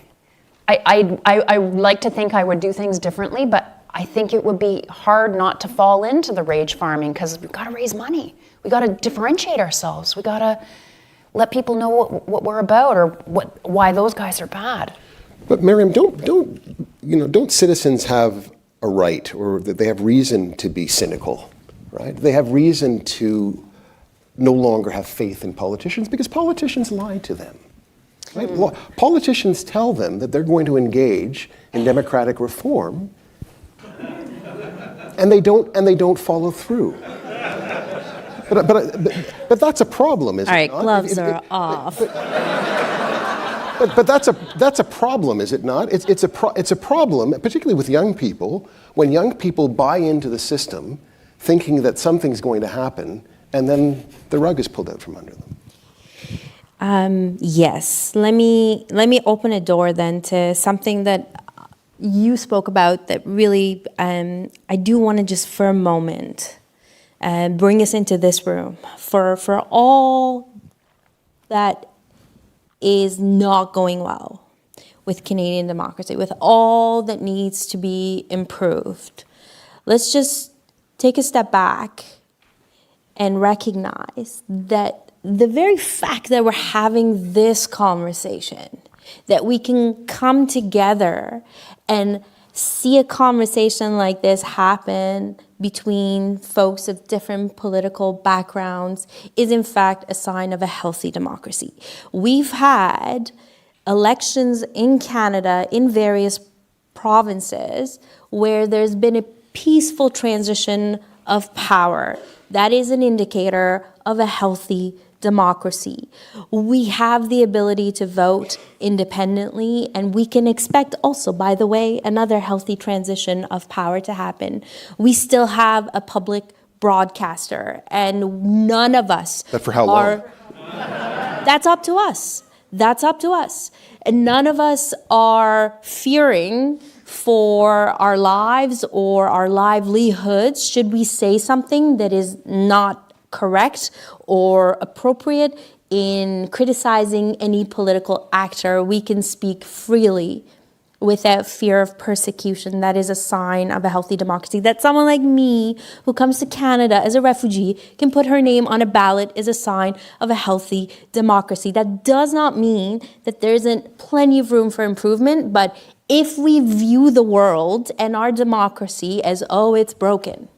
like to think I would do things differently, but I think it would be hard not to fall into the rage farming because we've got to raise money. We got to differentiate ourselves. We got let people know what we're about or why those guys are bad. But Maryam, don't citizens have a right, or that they have reason to be cynical, right? They have reason to no longer have faith in politicians because politicians lie to them. Right? Politicians tell them that they're going to engage in democratic reform, and they don't follow through. But that's a problem, isn't it? All right, gloves are off. But that's a problem, is it not? It's a problem, particularly with young people, when young people buy into the system, thinking that something's going to happen, and then the rug is pulled out from under them. Yes. Let me open a door then to something that you spoke about that really I do want to just for a moment bring us into this room for all that is not going well with Canadian democracy, with all that needs to be improved. Let's just take a step back and recognize that the very fact that we're having this conversation, that we can come together and see a conversation like this happen between folks of different political backgrounds is in fact a sign of a healthy democracy. We've had elections in Canada in various provinces where there's been a peaceful transition of power. That is an indicator of a healthy democracy. We have the ability to vote independently, and we can expect also, by the way, another healthy transition of power to happen. We still have a public broadcaster, and none of us But for how long? That's up to us. That's up to us. And none of us are fearing for our lives or our livelihoods should we say something that is not correct or appropriate in criticizing any political actor. We can speak freely without fear of persecution. That is a sign of a healthy democracy. That someone like me who comes to Canada as a refugee can put her name on a ballot is a sign of a healthy democracy. That does not mean that there isn't plenty of room for improvement, but if we view the world and our democracy as, oh, it's broken,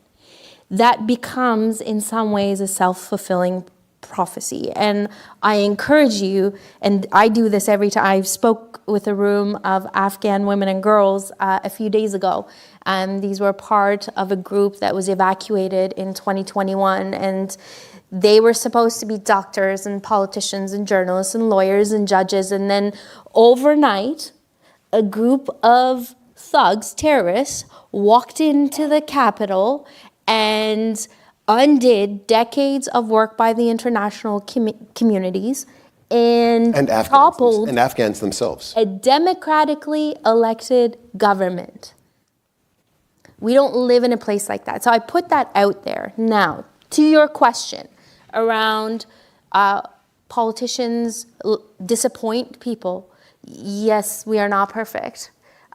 that becomes in some ways a self-fulfilling prophecy. And I encourage you, and I do this every time. I spoke with a room of Afghan women and girls a few days ago. And these were part of a group that was evacuated in 2021. And they were supposed to be doctors and politicians and journalists and lawyers and judges. And then overnight, a group of thugs, terrorists, walked into the Capitol and undid decades of work by the international communities and toppled Afghans themselves. A democratically elected government. We don't live in a place like that. So I put that out there. Now, to your question around politicians disappoint people, yes, we are not perfect.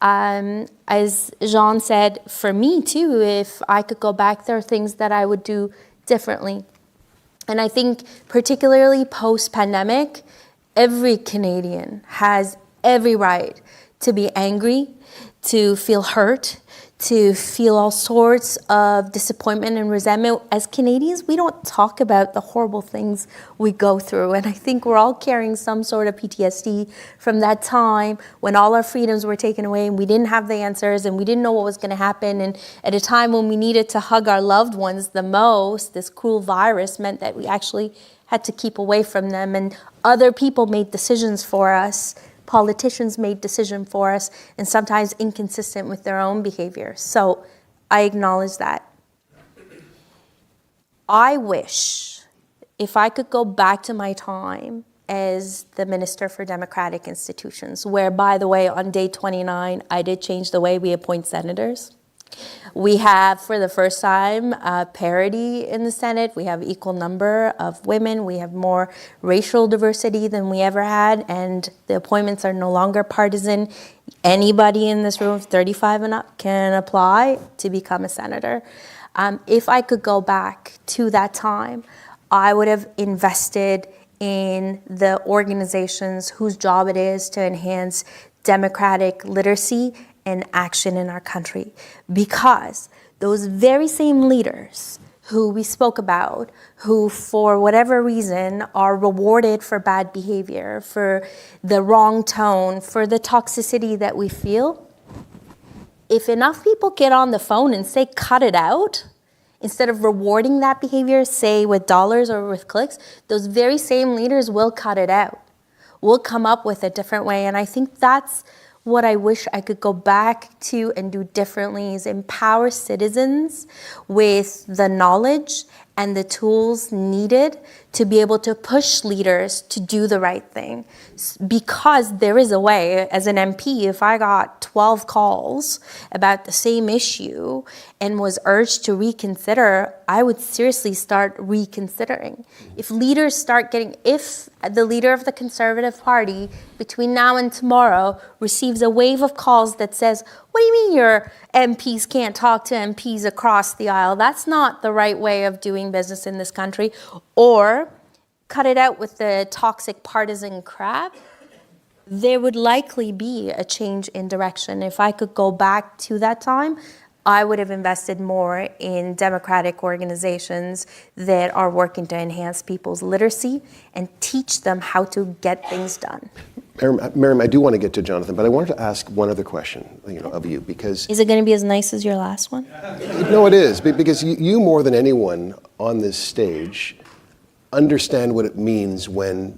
As Jean said, for me too, if I could go back, there are things that I would do differently. And I think particularly post-pandemic, every Canadian has every right to be angry, to feel hurt, to feel all sorts of disappointment and resentment. As Canadians, we don't talk about the horrible things we go through. And I think we're all carrying some sort of PTSD from that time when all our freedoms were taken away and we didn't have the answers and we didn't know what was going to happen. And at a time when we needed to hug our loved ones the most, this cruel virus meant that we actually had to keep away from them. And other people made decisions for us. Politicians made decisions for us, and sometimes inconsistent with their own behavior. So I acknowledge that. I wish if I could go back to my time as the Minister for Democratic Institutions, where, by the way, on day 29, I did change the way we appoint senators. We have, for the first time, parity in the Senate. We have equal number of women. We have more racial diversity than we ever had, and the appointments are no longer partisan. Anybody in this room, 35 and up, can apply to become a senator. If I could go back to that time, I would have invested in the organizations whose job it is to enhance democratic literacy and action in our country. Because those very same leaders who we spoke about, who for whatever reason are rewarded for bad behavior, for the wrong tone, for the toxicity that we feel, if enough people get on the phone and say, cut it out, instead of rewarding that behavior, say with dollars or with clicks, those very same leaders will cut it out. We'll come up with a different way. And I think that's what I wish I could go back to and do differently, is empower citizens with the knowledge and the tools needed to be able to push leaders to do the right thing. Because there is a way. As an MP, if I got 12 calls about the same issue and was urged to reconsider, I would seriously start reconsidering. If leaders start getting, if the leader of the Conservative Party between now and tomorrow receives a wave of calls that says, what do you mean your MPs can't talk to MPs across the aisle? That's not the right way of doing business in this country. Or cut it out with the toxic partisan crap, there would likely be a change in direction. If I could go back to that time, I would have invested more in democratic organizations that are working to enhance people's literacy and teach them how to get things done. Maryam, I do want to get to Jonathan, but I wanted to ask one other question, of you, because... Is it going to be as nice as your last one? No, it is, because you more than anyone on this stage understand what it means when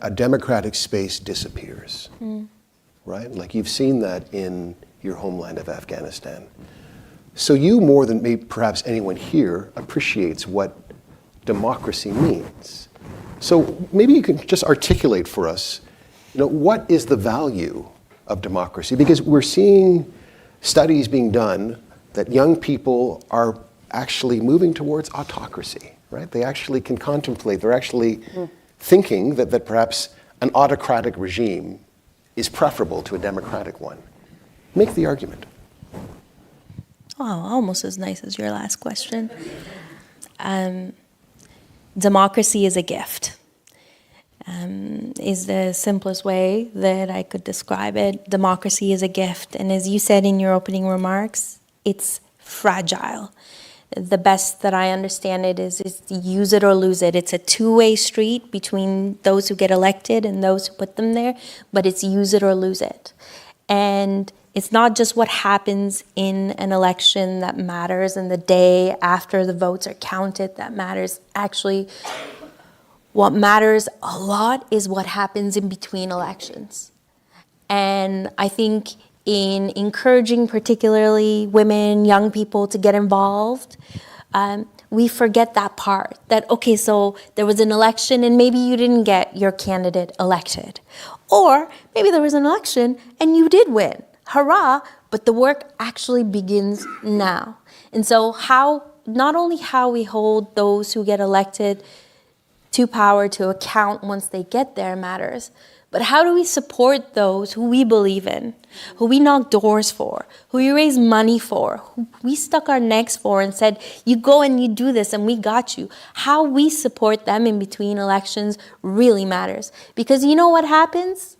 a democratic space disappears, right? Like, you've seen that in your homeland of Afghanistan. So you, more than maybe perhaps anyone here, appreciates what democracy means. So maybe you can just articulate for us, what is the value of democracy? Because we're seeing studies being done that young people are actually moving towards autocracy, right? They actually can contemplate, they're actually thinking that perhaps an autocratic regime is preferable to a democratic one. Make the argument. Oh, almost as nice as your last question. Democracy is a gift. Is the simplest way that I could describe it. Democracy is a gift. And as you said in your opening remarks, it's fragile. The best that I understand it is use it or lose it. It's a two-way street between those who get elected and those who put them there, but it's use it or lose it. And it's not just what happens in an election that matters and the day after the votes are counted that matters. Actually, what matters a lot is what happens in between elections. And I think in encouraging particularly women, young people to get involved, we forget that part. That, okay, so there was an election and maybe you didn't get your candidate elected. Or maybe there was an election and you did win. Hurrah, but the work actually begins now. And so not only how we hold those who get elected to power to account once they get there matters, but how do we support those who we believe in, who we knock doors for, who we raise money for, who we stuck our necks for and said, you go and you do this and we got you. How we support them in between elections really matters. Because you know what happens?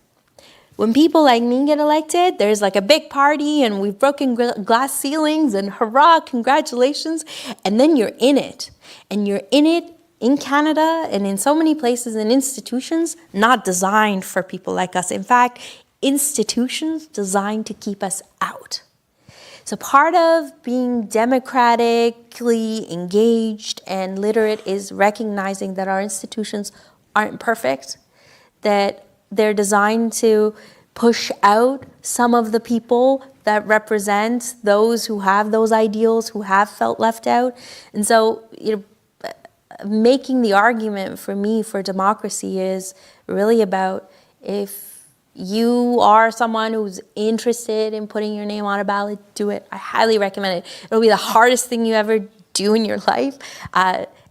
When people like me get elected, there's like a big party and we've broken glass ceilings and hurrah, congratulations. And then you're in it. And you're in it in Canada and in so many places and institutions not designed for people like us. In fact, institutions designed to keep us out. So part of being democratically engaged and literate is recognizing that our institutions aren't perfect, that they're designed to push out some of the people that represent those who have those ideals, who have felt left out. And so, making the argument for me for democracy is really about, if you are someone who's interested in putting your name on a ballot, do it. I highly recommend it. It'll be the hardest thing you ever do in your life.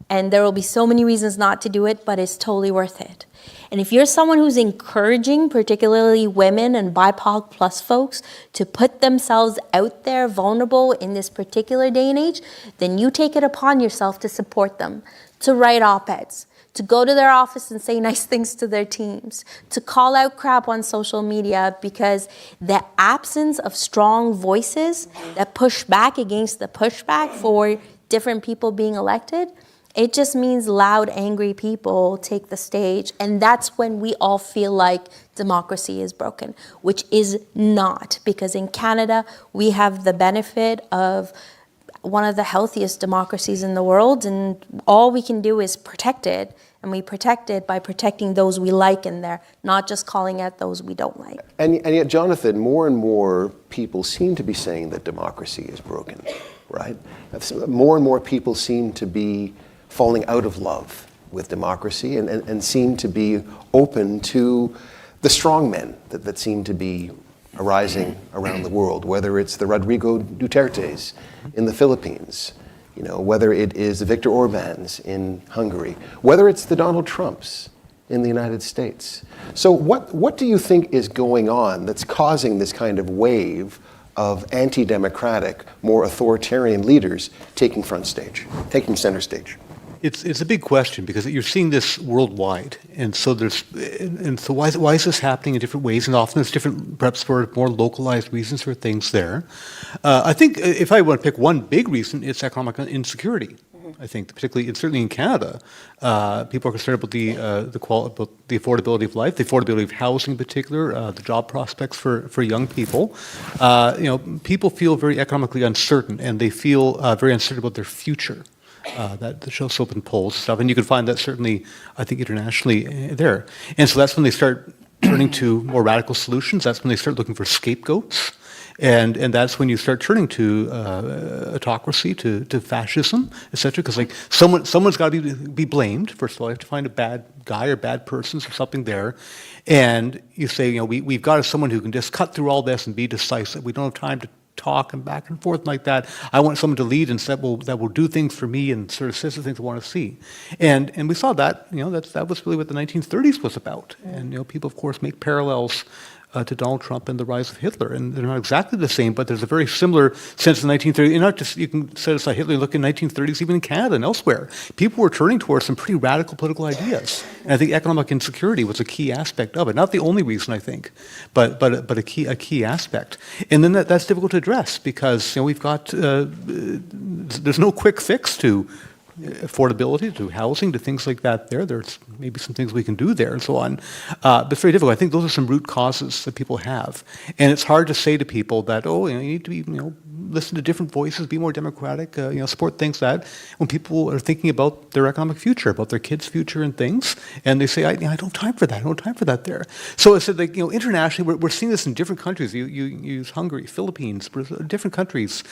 And there will be so many reasons not to do it, but it's totally worth it. And if you're someone who's encouraging, particularly women and BIPOC plus folks, to put themselves out there vulnerable in this particular day and age, then you take it upon yourself to support them, to write op-eds, to go to their office and say nice things to their teams, to call out crap on social media, because the absence of strong voices that push back against the pushback for different people being elected, it just means loud, angry people take the stage. And that's when we all feel like democracy is broken, which is not, because in Canada, we have the benefit of one of the healthiest democracies in the world, and all we can do is protect it, and we protect it by protecting those we like in there, not just calling out those we don't like. And yet, Jonathan, more and more people seem to be saying that democracy is broken, right? More and more people seem to be falling out of love with democracy and seem to be open to the strong men that seem to be arising around the world, whether it's the Rodrigo Dutertes in the Philippines, whether it is the Viktor Orbáns in Hungary, whether it's the Donald Trumps in the United States. So what do you think is going on that's causing this kind of wave of anti-democratic, more authoritarian leaders taking center stage? It's a big question, because you're seeing this worldwide, and so why is this happening in different ways? And often there's different, perhaps for more localized reasons for things there. I think if I want to pick one big reason, it's economic insecurity. I think, particularly, and certainly in Canada, people are concerned about the affordability of life, the affordability of housing in particular, the job prospects for young people. People feel very economically uncertain, and they feel very uncertain about their future. That shows up in polls and stuff, and you can find that certainly, I think, internationally there. And so that's when they start turning to more radical solutions. That's when they start looking for scapegoats, and that's when you start turning to autocracy, to fascism, etc. Because someone's got to be blamed. First of all, you have to find a bad guy or bad person or something there, and you say, we've got someone who can just cut through all this and be decisive. We don't have time to talk and back and forth like that. I want someone to lead and that will do things for me and sort of says the things I want to see. And we saw that, that was really what the 1930s was about. And people, of course, make parallels to Donald Trump and the rise of Hitler. And they're not exactly the same, but there's a very similar sense in the 1930s. And not just, you can set aside Hitler and look in the 1930s, even in Canada and elsewhere. People were turning towards some pretty radical political ideas. And I think economic insecurity was a key aspect of it. Not the only reason, I think, but a key aspect. And then that's difficult to address, because we've got, there's no quick fix to affordability, to housing, to things like that there. There's maybe some things we can do there and so on. But it's very difficult. I think those are some root causes that people have. And it's hard to say to people that, you need to be, listen to different voices, be more democratic, support things that when people are thinking about their economic future, about their kids' future and things, and they say, I don't have time for that. I don't have time for that there. So it's like, internationally, we're seeing this in different countries. You use Hungary, Philippines, different countries.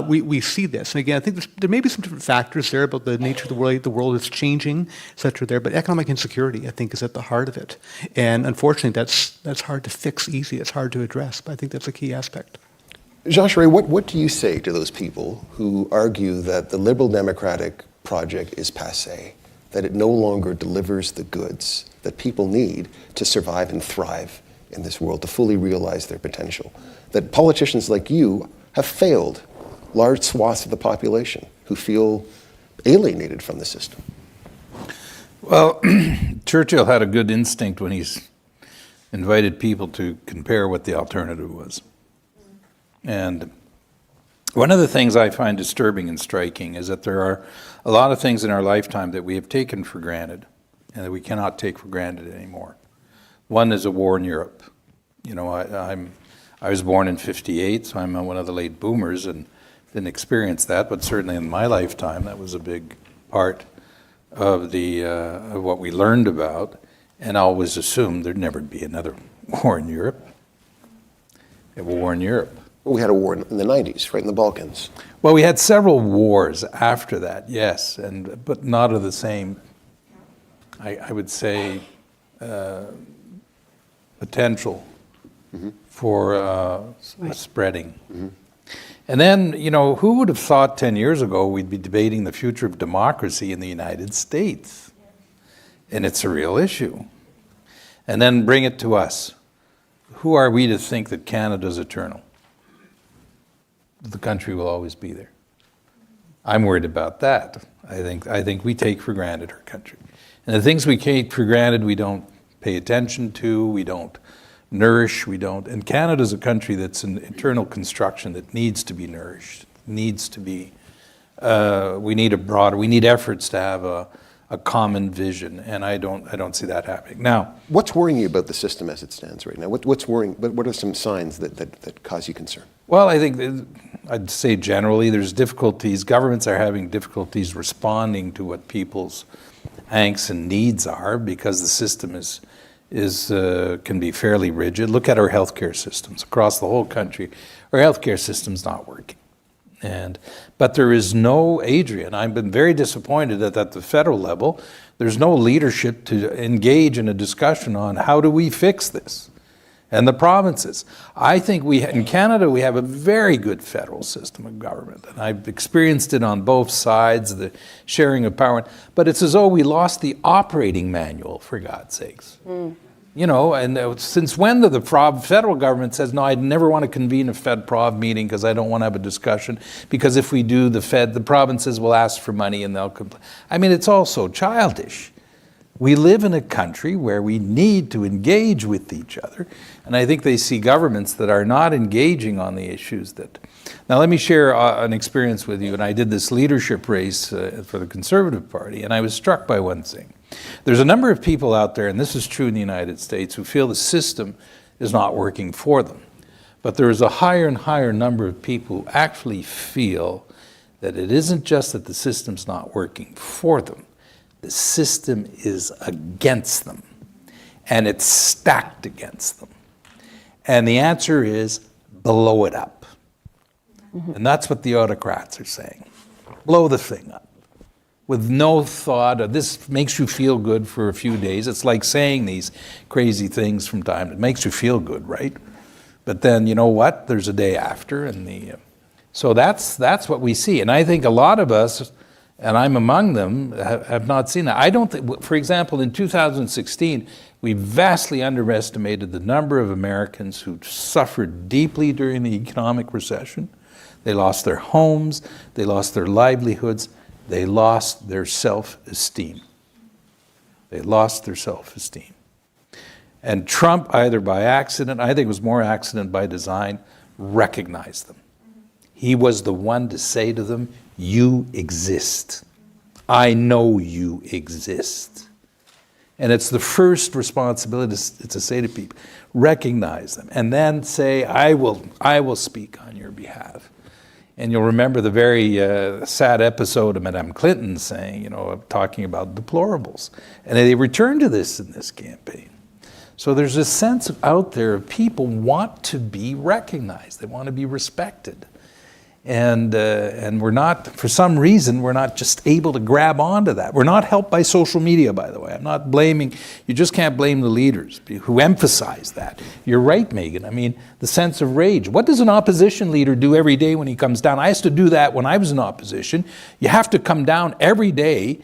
We see this. And again, I think there may be some different factors there about the nature of the way the world is changing, et cetera, there. But economic insecurity, I think, is at the heart of it. And unfortunately, that's hard to fix easy. It's hard to address. But I think that's a key aspect. Jean-Charest, what do you say to those people who argue that the Liberal Democratic project is passé, that it no longer delivers the goods that people need to survive and thrive in this world, to fully realize their potential, that politicians like you have failed large swaths of the population who feel alienated from the system? Well, Churchill had a good instinct when he's invited people to compare what the alternative was. And one of the things I find disturbing and striking is that there are a lot of things in our lifetime that we have taken for granted and that we cannot take for granted anymore. One is a war in Europe. I was born in '58, so I'm one of the late boomers and didn't experience that, but certainly in my lifetime that was a big part of of what we learned about, and I always assumed there'd never be another war in Europe. A war in Europe. We had a war in the 90s, right in the Balkans. Well, we had several wars after that, yes, but not of the same, I would say, potential for spreading. Mm-hmm. And then, who would have thought 10 years ago we'd be debating the future of democracy in the United States? And it's a real issue. And then bring it to us. Who are we to think that Canada's eternal? The country will always be there. I'm worried about that. I think we take for granted our country. And the things we take for granted, we don't pay attention to, we don't nourish, we don't. And Canada's a country that's an internal construction that needs to be nourished, needs to be, we need efforts to have a common vision, and I don't see that happening. Now, What's worrying you about the system as it stands right now? What's worrying? What are some signs that cause you concern? well, I think I'd say generally there's difficulties. Governments are having difficulties responding to what people's angst and needs are because the system can be fairly rigid. Look at our healthcare systems across the whole country. Our healthcare system's not working. But there is no, Adrian, I've been very disappointed that at the federal level, there's no leadership to engage in a discussion on how do we fix this. And the provinces. I think in Canada, we have a very good federal system of government. And I've experienced it on both sides, the sharing of power. But it's as though we lost the operating manual, for God's sakes. You know, and since when the federal government says, no, I'd never want to convene a Fed-Prov meeting because I don't want to have a discussion, because if we do, the provinces will ask for money and they'll complain. I mean, it's all so childish. We live in a country where we need to engage with each other, and I think they see governments that are not engaging on the issues that... Now, let me share an experience with you, and I did this leadership race for the Conservative Party, and I was struck by one thing. There's a number of people out there, and this is true in the United States, who feel the system is not working for them. But there is a higher and higher number of people who actually feel that it isn't just that the system's not working for them, the system is against them, and it's stacked against them. And the answer is blow it up. And that's what the autocrats are saying. Blow the thing up. With no thought of this makes you feel good for a few days. It's like saying these crazy things from time. It makes you feel good, right? But then, you know what? There's a day after. So that's what we see. And I think a lot of us, and I'm among them, have not seen that. I don't think, for example, in 2016, we vastly underestimated the number of Americans who suffered deeply during the economic recession. They lost their homes, they lost their livelihoods, they lost their self-esteem. They lost their self-esteem. And Trump, either by accident, I think it was more accident by design, recognized them. He was the one to say to them, you exist. I know you exist. And it's the first responsibility to say to people, recognize them, and then say, I will speak on your behalf. And you'll remember the very sad episode of Madame Clinton saying, talking about deplorables. And they returned to this in this campaign. So there's a sense out there of people want to be recognized. They want to be respected. And we're not, for some reason, we're not just able to grab onto that. We're not helped by social media, by the way. I'm not blaming, you just can't blame the leaders who emphasize that. You're right, Megan. I mean, the sense of rage. What does an opposition leader do every day when he comes down? I used to do that when I was in opposition. You have to come down every day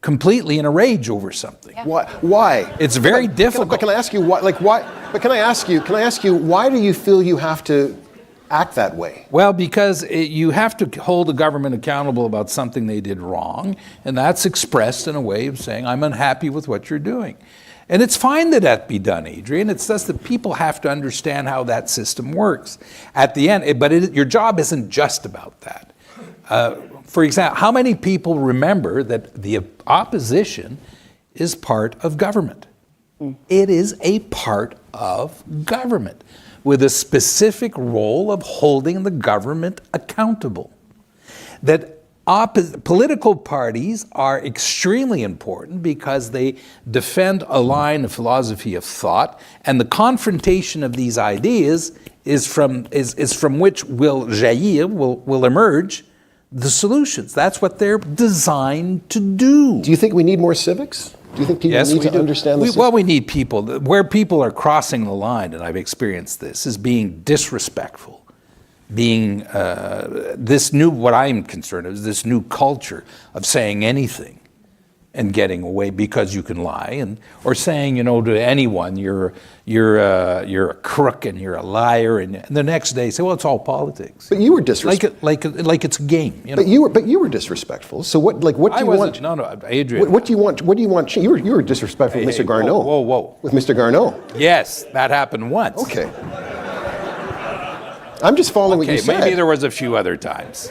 completely in a rage over something. Yeah. Why? It's very difficult. But can I ask you why? But can I ask you why do you feel you have to act that way? Well, because you have to hold the government accountable about something they did wrong, and that's expressed in a way of saying, I'm unhappy with what you're doing. And it's fine that that be done, Adrian. It's just that people have to understand how that system works. At the end, your job isn't just about that. For example, how many people remember that the opposition is part of government? It is a part of government, with a specific role of holding the government accountable. That political parties are extremely important because they defend a line of philosophy of thought, and the confrontation of these ideas is from which will jaillir, will emerge the solutions. That's what they're designed to do. Do you think we need more civics? Do you think people need to understand this? Well, we need people. Where people are crossing the line, and I've experienced this, is being disrespectful, being what I'm concerned of is this new culture of saying anything. and getting away because you can lie, or saying, to anyone, you're a crook and you're a liar, and the next day say, well, it's all politics. But you were disrespectful. Like it's a game. But you were disrespectful. So what do you want? No, Adrian. What do you want? What do you want? You were disrespectful with Mr. Garneau. Whoa. With Mr. Garneau. Yes, that happened once. Okay. I'm just following what you said. Maybe there was a few other times.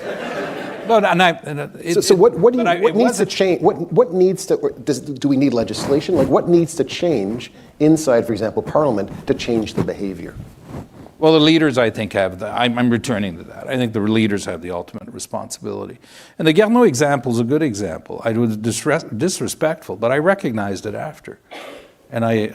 What needs to change? What needs to? Do we need legislation? Like what needs to change inside, for example, Parliament to change the behavior? Well, the leaders, I think, have I'm returning to that. I think the leaders have the ultimate responsibility. And the Garneau example is a good example. I was disrespectful, but I recognized it after, and I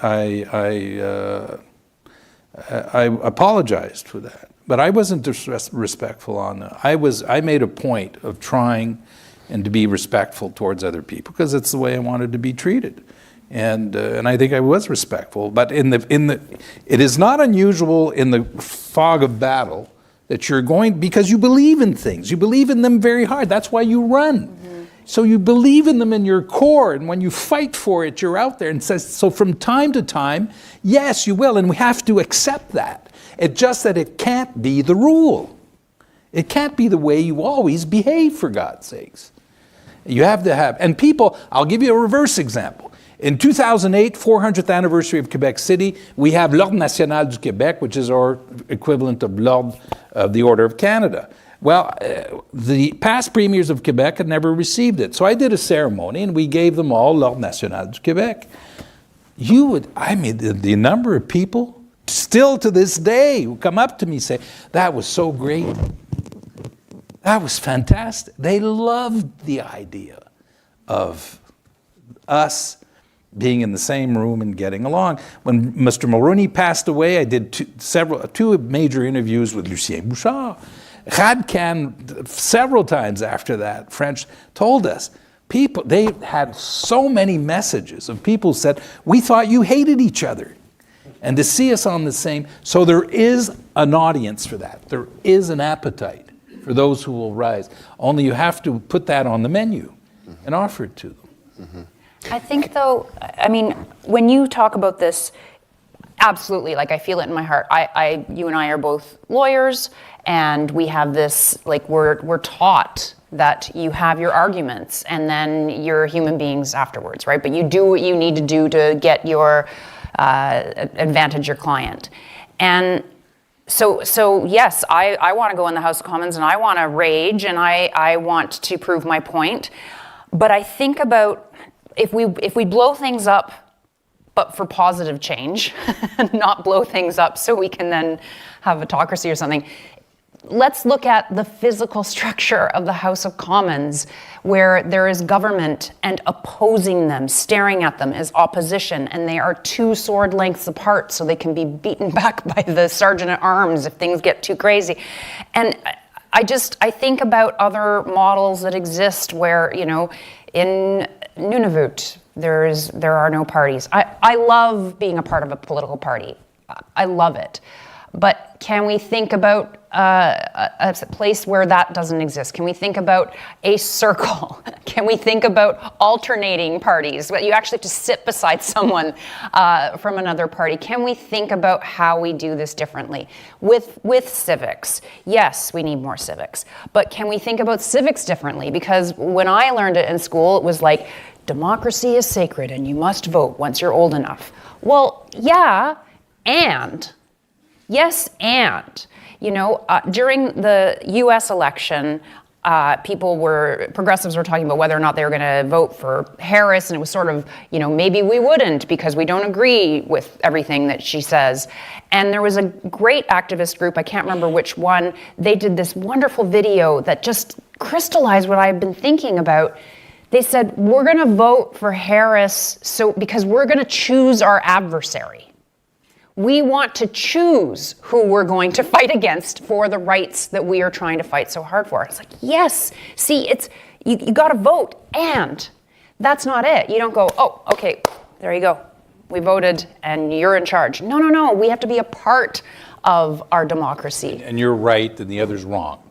apologized for that. But I wasn't disrespectful on that. I made a point of trying and to be respectful towards other people because it's the way I wanted to be treated, and I think I was respectful. But it is not unusual in the fog of battle that you're going because you believe in things. You believe in them very hard. That's why you run. Mm-hmm. So you believe in them in your core, and when you fight for it, you're out there. And so from time to time, yes, you will, and we have to accept that. It's just that it can't be the rule. It can't be the way you always behave, for God's sakes. You have to have, and people, I'll give you a reverse example. In 2008, 400th anniversary of Quebec City, we have l'Ordre National du Québec, which is our equivalent of l'Ordre of the Order of Canada. Well, the past premiers of Quebec had never received it. So I did a ceremony, and we gave them all l'Ordre National du Québec. The number of people still to this day who come up to me and say, that was so great. That was fantastic. They loved the idea of us being in the same room and getting along. When Mr. Mulroney passed away, I did two major interviews with Lucien Bouchard. Radcan, several times after that, French, told us, they had so many messages of people who said, we thought you hated each other. And to see us on the same, so there is an audience for that. There is an appetite for those who will rise. Only you have to put that on the menu and offer it to them. Mm-hmm. I think, though, when you talk about this, absolutely, I feel it in my heart. You and I are both lawyers, and we have this, we're taught that you have your arguments, and then you're human beings afterwards, right? But you do what you need to do to get your advantage your client. And so yes, I want to go in the House of Commons and I want to rage and I want to prove my point. But I think about if we blow things up, but for positive change, not blow things up so we can then have autocracy or something. Let's look at the physical structure of the House of Commons, where there is government and opposing them, staring at them as opposition, and they are 2 sword lengths apart so they can be beaten back by the sergeant at arms if things get too crazy. And I think about other models that exist where, in Nunavut, there are no parties. I love being a part of a political party. I love it. But can we think about a place where that doesn't exist? Can we think about a circle? Can we think about alternating parties? But you actually have to sit beside someone from another party. Can we think about how we do this differently? With civics, yes, we need more civics. But can we think about civics differently? Because when I learned it in school, it was like, democracy is sacred and you must vote once you're old enough. Well, yeah, and... Yes, and, during the U.S. election, progressives were talking about whether or not they were going to vote for Harris, and it was sort of, maybe we wouldn't because we don't agree with everything that she says. And there was a great activist group, I can't remember which one, they did this wonderful video that just crystallized what I've been thinking about. They said, we're going to vote for Harris because we're going to choose our adversary. We want to choose who we're going to fight against for the rights that we are trying to fight so hard for. It's like, yes, see, you got to vote, and that's not it. You don't go, oh, okay, there you go. We voted, and you're in charge. No, we have to be a part of our democracy. And you're right, and the other's wrong.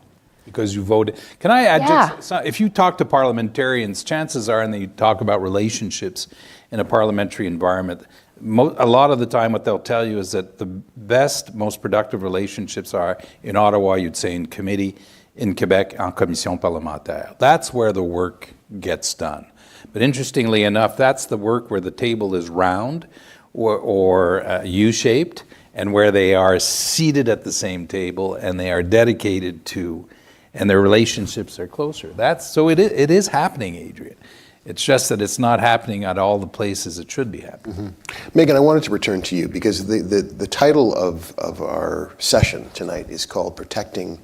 because you voted. Can I add Yeah. just, if you talk to parliamentarians, chances are, and they talk about relationships in a parliamentary environment, a lot of the time what they'll tell you is that the best, most productive relationships are in Ottawa, you'd say in committee, in Quebec, en commission parlementaire. That's where the work gets done. But interestingly enough, that's the work where the table is round or U-shaped, and where they are seated at the same table and they are dedicated to, and their relationships are closer. So it is happening, Adrian. It's just that it's not happening at all the places it should be happening. Mm-hmm. Megan, I wanted to return to you because the title of our session tonight is called Protecting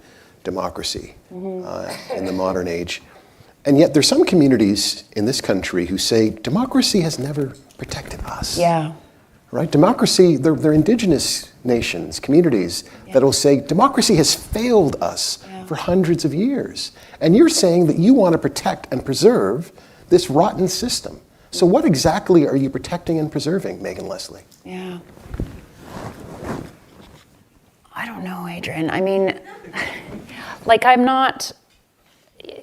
Democracy in the Modern Age. And yet there's some communities in this country who say democracy has never protected us. Yeah. Right? Democracy, they're indigenous nations, communities that will say democracy has failed us for hundreds of years. And you're saying that you want to protect and preserve this rotten system. So what exactly are you protecting and preserving, Megan Leslie? Yeah. I don't know, Adrian. I mean, like I'm not,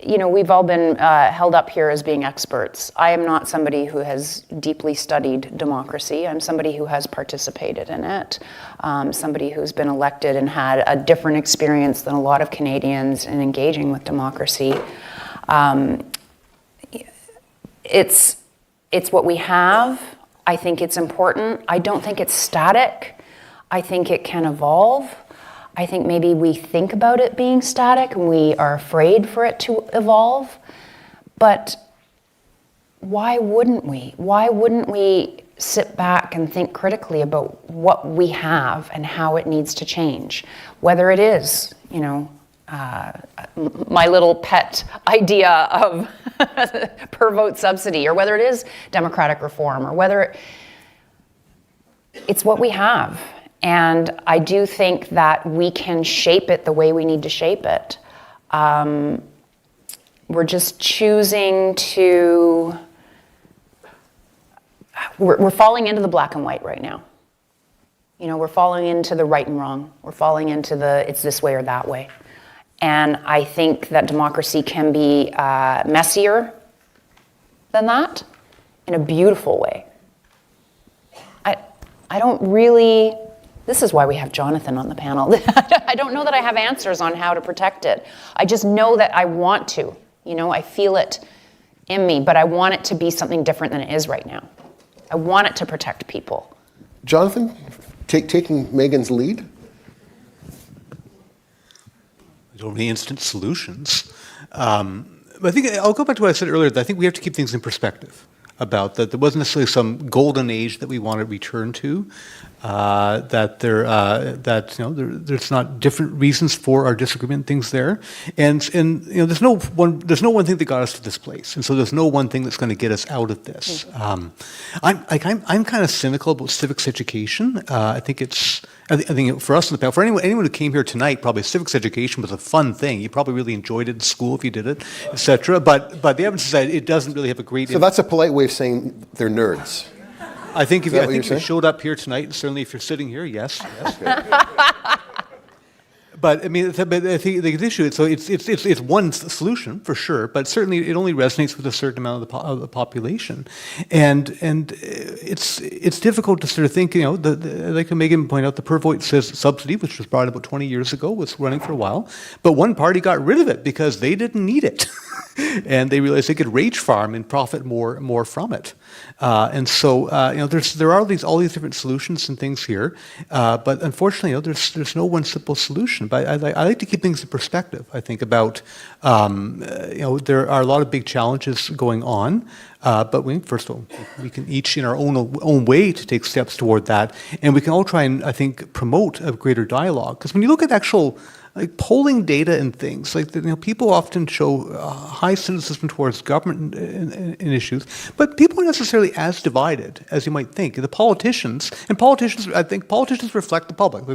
we've all been held up here as being experts. I am not somebody who has deeply studied democracy. I'm somebody who has participated in it, somebody who's been elected and had a different experience than a lot of Canadians in engaging with democracy. It's what we have. I think it's important. I don't think it's static. I think it can evolve. I think maybe we think about it being static and we are afraid for it to evolve. But why wouldn't we? Why wouldn't we sit back and think critically about what we have and how it needs to change? Whether it is, my little pet idea of per vote subsidy, or whether it is democratic reform, or whether it's what we have. And I do think that we can shape it the way we need to shape it. We're just choosing to, we're falling into the black and white right now. We're falling into the right and wrong. We're falling into the it's this way or that way. And I think that democracy can be messier than that in a beautiful way. I don't really, this is why we have Jonathan on the panel. I don't know that I have answers on how to protect it. I just know that I want to, I feel it in me, but I want it to be something different than it is right now. I want it to protect people. Jonathan, taking Megan's lead? There's only instant solutions. But I think I'll go back to what I said earlier, that I think we have to keep things in perspective about that there wasn't necessarily some golden age that we want to return to, there's not different reasons for our disagreement, things there, and there's no one thing that got us to this place, and so there's no one thing that's going to get us out of this. I'm kind of cynical about civics education. I think for us in the panel, for anyone who came here tonight, probably civics education was a fun thing. You probably really enjoyed it in school if you did it, etc. But the evidence is that it doesn't really have a great. So that's a polite way of saying they're nerds. I think if you saying? showed up here tonight, and certainly if you're sitting here, yes. But I mean, but I think the issue is, so it's one solution for sure, but certainly it only resonates with a certain amount of the population, and it's difficult to sort of think, like Megan pointed out, the per vote subsidy, which was brought about 20 years ago, was running for a while, but one party got rid of it because they didn't need it, and they realized they could rage farm and profit more from it, and so there are all these different solutions and things here, but unfortunately, there's no one simple solution. But I like to keep things in perspective. I think about, there are a lot of big challenges going on, but first of all, we can each in our own way to take steps toward that, and we can all try and, I think, promote a greater dialogue. Because when you look at actual polling data and things, people often show high cynicism towards government in issues, but people aren't necessarily as divided as you might think. I think politicians reflect the public.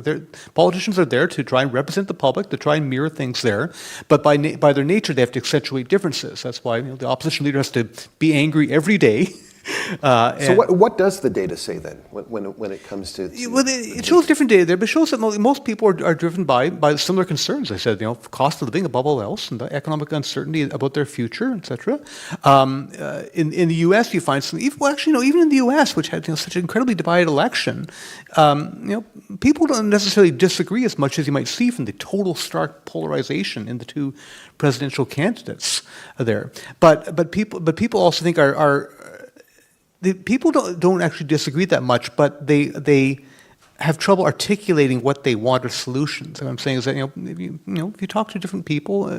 Politicians are there to try and represent the public, to try and mirror things there, but by their nature, they have to accentuate differences. That's why the opposition leader has to be angry every day So what does the data say then when it comes to? Well, it shows different data there, but it shows that most people are driven by similar concerns. I said, cost of living above all else, and the economic uncertainty about their future, etc. In the U.S., you find some. Even in the U.S., which had such an incredibly divided election, people don't necessarily disagree as much as you might see from the total stark polarization in the two presidential candidates there. But people also think people don't actually disagree that much, but they have trouble articulating what they want as solutions. And what I'm saying is that if you talk to different people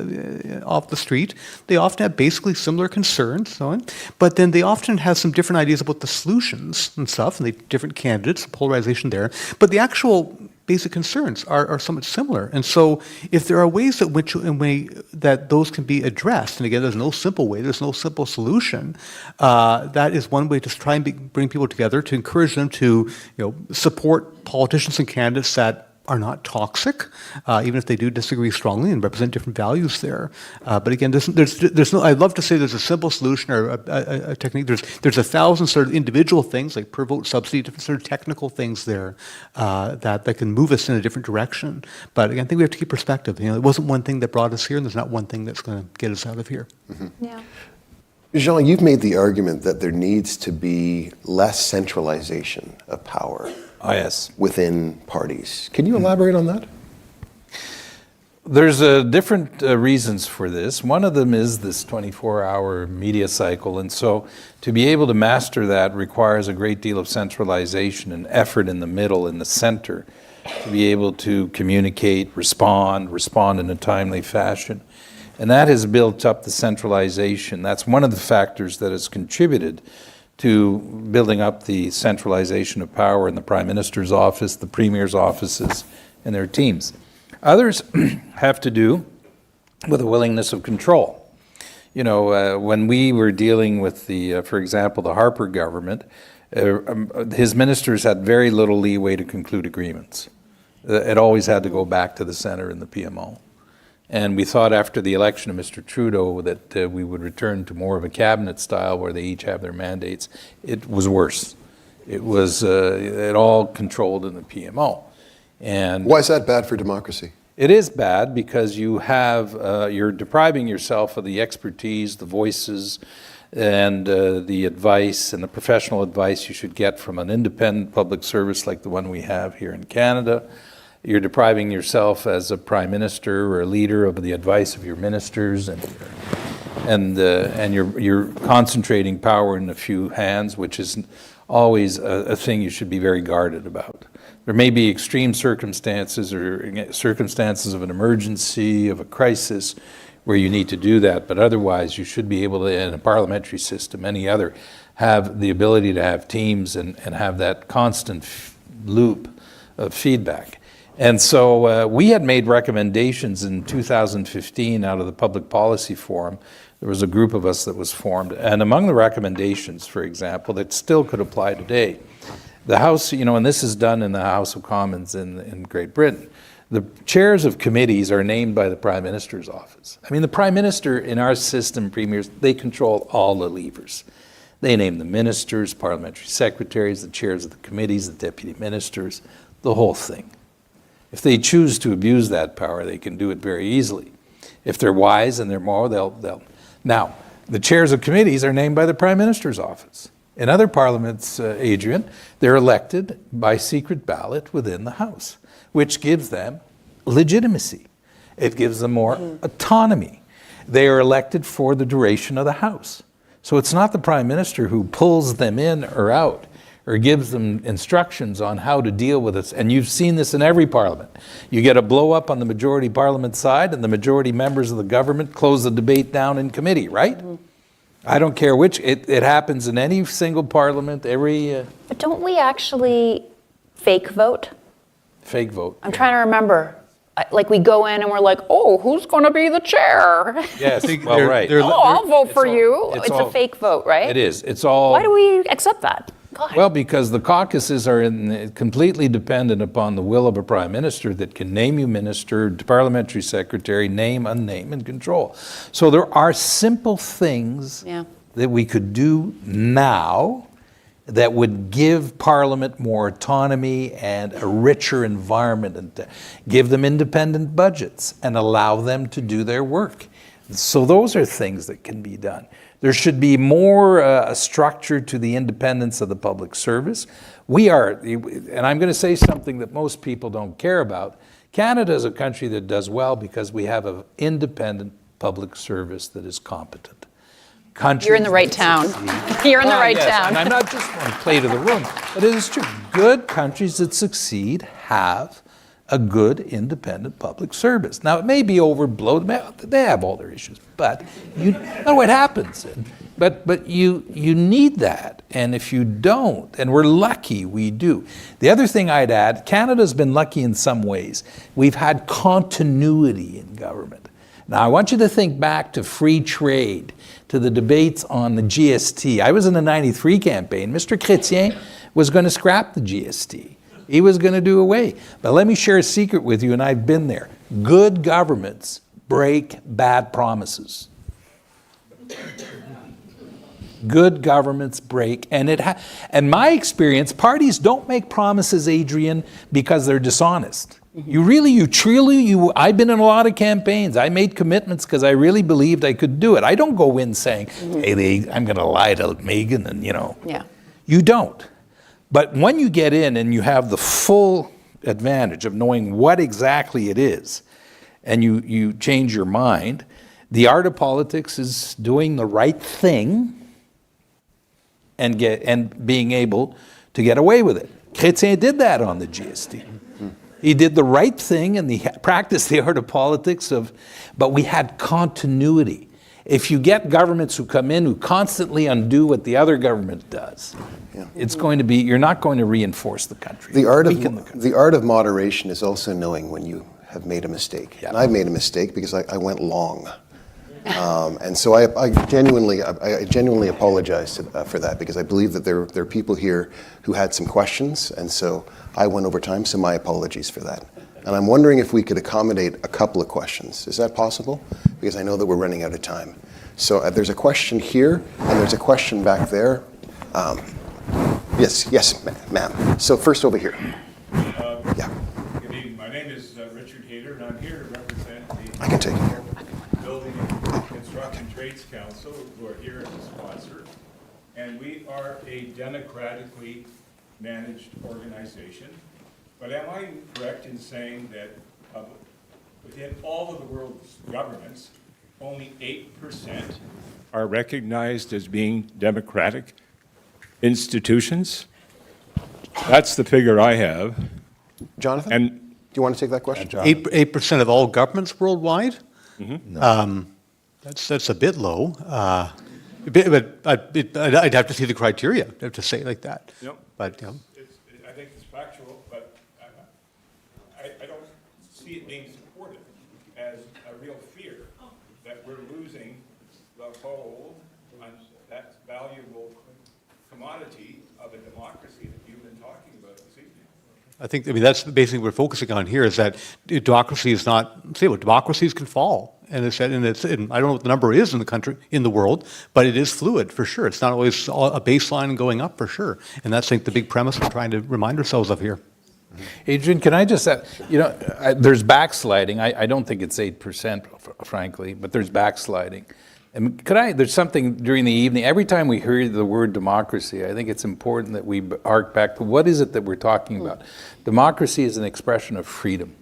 off the street, they often have basically similar concerns, so on. But then they often have some different ideas about the solutions and stuff, and the different candidates, polarization there. But the actual basic concerns are somewhat similar. And so if there are ways that those can be addressed, and again, there's no simple way, there's no simple solution, that is one way to try and bring people together, to encourage them to support politicians and candidates that are not toxic, even if they do disagree strongly and represent different values there. But again, there's no. I'd love to say there's a simple solution or a technique. There's 1,000 sort of individual things like per vote subsidy, different sort of technical things there that can move us in a different direction. But again, I think we have to keep perspective. It wasn't one thing that brought us here, and there's not one thing that's going to get us out of here. Mm-hmm. Yeah. Jean, you've made the argument that there needs to be less centralization of power. Yes. Within parties. Can you elaborate on that? There's different reasons for this. One of them is this 24-hour media cycle, and so to be able to master that requires a great deal of centralization and effort in the middle, in the center, to be able to communicate, respond in a timely fashion. And that has built up the centralization. That's one of the factors that has contributed to building up the centralization of power in the Prime Minister's office, the Premier's offices, and their teams. Others have to do with a willingness of control. When we were dealing with for example, the Harper government, his ministers had very little leeway to conclude agreements. It always had to go back to the centre and the PMO. And we thought after the election of Mr. Trudeau that we would return to more of a cabinet style where they each have their mandates. It was worse. It was it all controlled in the PMO. And why is that bad for democracy? It is bad because you're depriving yourself of the expertise, the voices, and the advice and the professional advice you should get from an independent public service like the one we have here in Canada. You're depriving yourself as a prime minister or a leader of the advice of your ministers, and you're concentrating power in a few hands, which is always a thing you should be very guarded about. There may be extreme circumstances or circumstances of an emergency, of a crisis, where you need to do that, but otherwise you should be able to, in a parliamentary system, any other, have the ability to have teams and have that constant loop of feedback. And so we had made recommendations in 2015 out of the Public Policy Forum. There was a group of us that was formed. And among the recommendations, for example, that still could apply today, the House, and this is done in the House of Commons in Great Britain, the chairs of committees are named by the Prime Minister's office. I mean, the Prime Minister in our system, premiers, they control all the levers. They name the ministers, parliamentary secretaries, the chairs of the committees, the deputy ministers, the whole thing. If they choose to abuse that power, they can do it very easily. If they're wise and they're moral, they'll. Now, the chairs of committees are named by the Prime Minister's office. In other parliaments, Adrian, they're elected by secret ballot within the House, which gives them legitimacy. It gives them more autonomy. They are elected for the duration of the House. So it's not the Prime Minister who pulls them in or out, or gives them instructions on how to deal with it. And you've seen this in every parliament. You get a blow up on the majority parliament side and the majority members of the government close the debate down in committee, right? Mm-hmm. I don't care which, it happens in any single parliament, But don't we actually fake vote? Fake vote. I'm trying to remember. Like we go in and we're like, oh, who's going to be the chair? Yes, well, right. I'll vote for you. It's a fake vote, right? It is. It's all. Why do we accept that? God. Well, because the caucuses are completely dependent upon the will of a prime minister that can name you minister, parliamentary secretary, name, unname, and control. So there are simple things that we could do now that would give Parliament more autonomy and a richer environment, and to give them independent budgets and allow them to do their work. So those are things that can be done. There should be more structure to the independence of the public service. We are, and I'm going to say something that most people don't care about, Canada is a country that does well because we have an independent public service that is competent. You're in the right town. You're in the right yes, town. And I'm not just going to play to the room, but it is true. Good countries that succeed have a good independent public service. Now, it may be overbloated. They have all their issues, but you know what happens. But you need that. And if you don't, and we're lucky we do. The other thing I'd add, Canada's been lucky in some ways. We've had continuity in government. Now, I want you to think back to free trade, to the debates on the GST. I was in the 93 campaign. Mr. Chrétien was going to scrap the GST. He was going to do away. But let me share a secret with you, and I've been there. Good governments break bad promises. Good governments break, and my experience, parties don't make promises, Adrian, because they're dishonest. I've been in a lot of campaigns. I made commitments because I really believed I could do it. I don't go in saying, hey, I'm going to lie to Megan and, Yeah. You don't. But when you get in and you have the full advantage of knowing what exactly it is, and you change your mind, the art of politics is doing the right thing and being able to get away with it. Chrétien did that on the GST. He did the right thing and he practiced the art of politics but we had continuity. If you get governments who come in who constantly undo what the other government does, you're not going to reinforce the country. The art of moderation is also knowing when you have made a mistake. Yeah. And I've made a mistake because I went long. And so I genuinely apologize for that, because I believe that there are people here who had some questions, and so I went over time, so my apologies for that. And I'm wondering if we could accommodate a couple of questions. Is that possible? Because I know that we're running out of time. So there's a question here, and there's a question back there. Yes, ma'am. So first over here. Yeah. Good evening. My name is Richard Hayter, and I'm here to represent the I can take it here. Building and Construction Trades Council, who are here as a sponsor. And we are a democratically managed organization. But am I correct in saying that within all of the world's governments, only 8% are recognized as being democratic institutions? That's the figure I have. Jonathan, And do you want to take that question? 8% of all governments worldwide? No. That's a bit low. But I'd have to see the criteria to say it like that. Yep. But I think it's factual, but I don't see it being supported as a real fear that we're losing the hold on that valuable commodity of a democracy that you've been talking about this evening. that's basically what we're focusing on here, is that democracy is not, democracies can fall. And I don't know what the number is in the country, in the world, but it is fluid for sure. It's not always a baseline going up for sure. And that's, I think, the big premise we're trying to remind ourselves of here. Adrian, can I just add, there's backsliding. I don't think it's 8%, frankly, but there's backsliding. And there's something during the evening, every time we hear the word democracy, I think it's important that we arc back to what is it that we're talking about. Democracy is an expression of freedom.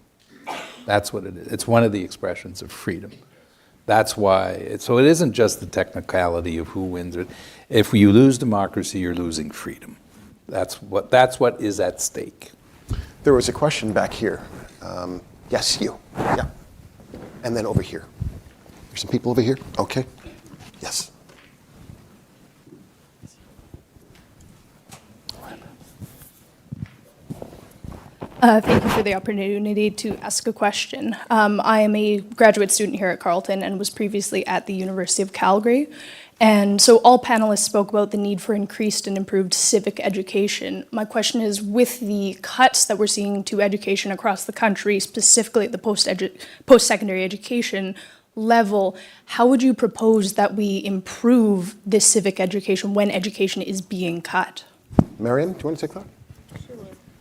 That's what it is. It's one of the expressions of freedom. That's why, so it isn't just the technicality of who wins it. If you lose democracy, you're losing freedom. That's what is at stake. There was a question back here. Yes, you. Yeah. And then over here. There's some people over here. Okay. Yes. Thank you for the opportunity to ask a question. I am a graduate student here at Carleton and was previously at the University of Calgary. And so all panelists spoke about the need for increased and improved civic education. My question is, with the cuts that we're seeing to education across the country, specifically at the post-secondary education level, how would you propose that we improve this civic education when education is being cut? Maryam, do you want to take that?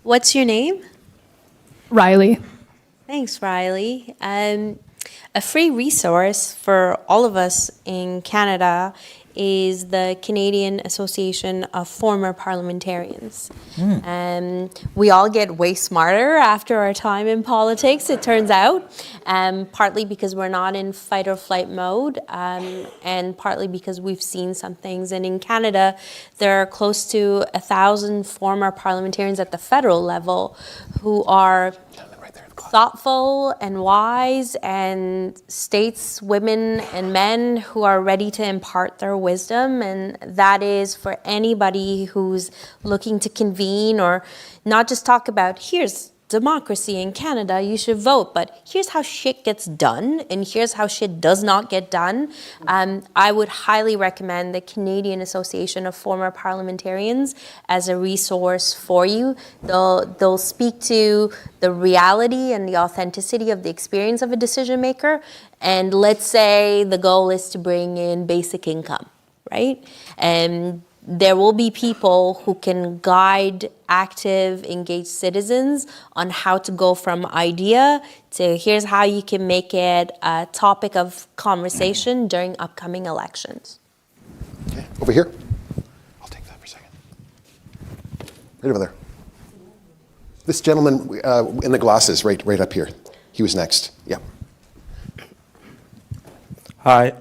What's your name? Riley. Thanks, Riley. A free resource for all of us in Canada is the Canadian Association of Former Parliamentarians. We all get way smarter after our time in politics, it turns out, partly because we're not in fight or flight mode, and partly because we've seen some things. And in Canada, there are close to 1,000 former parliamentarians at the federal level who are thoughtful and wise, and stateswomen and men who are ready to impart their wisdom. And that is for anybody who's looking to convene or not just talk about, here's democracy in Canada, you should vote, but here's how shit gets done and here's how shit does not get done. I would highly recommend the Canadian Association of Former Parliamentarians as a resource for you. They'll speak to the reality and the authenticity of the experience of a decision maker. And let's say the goal is to bring in basic income, right? And there will be people who can guide active, engaged citizens on how to go from idea to here's how you can make it a topic of conversation during upcoming elections. Okay, over here. I'll take that for a second. Right over there. This gentleman in the glasses, right up here. He was next. Yeah. Hi.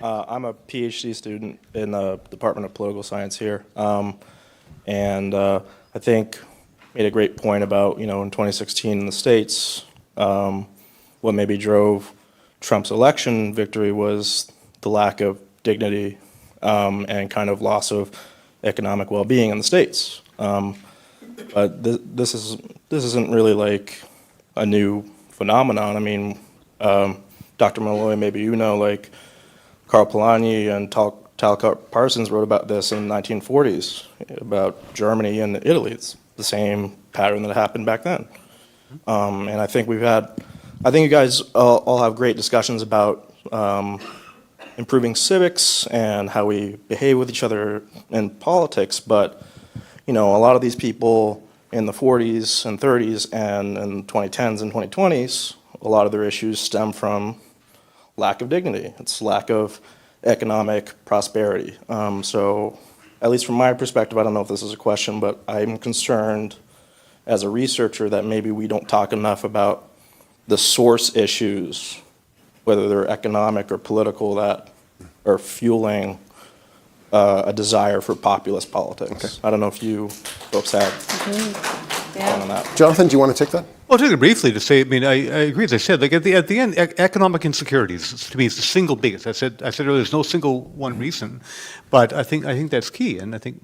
I'm a PhD student in the Department of Political Science here, and I think made a great point about, in 2016 in the States, what maybe drove Trump's election victory was the lack of dignity and kind of loss of economic well-being in the States. But this isn't really like a new phenomenon. I mean, Dr. Malloy, maybe like Karl Polanyi and Talcott Parsons wrote about this in the 1940s, about Germany and Italy. It's the same pattern that happened back then. And I think you guys all have great discussions about improving civics and how we behave with each other in politics, but a lot of these people in the 40s and 30s and in 2010s and 2020s, a lot of their issues stem from lack of dignity. It's lack of economic prosperity. So at least from my perspective, I don't know if this is a question, but I'm concerned as a researcher that maybe we don't talk enough about the source issues, whether they're economic or political, that are fueling a desire for populist politics. Okay. I don't know if you folks have on that. Jonathan, do you want to take that? Well, I'll take it briefly to say, I agree, as I said, at the end, economic insecurities, to me, is the single biggest. I said earlier, there's no single one reason, but I think that's key, and I think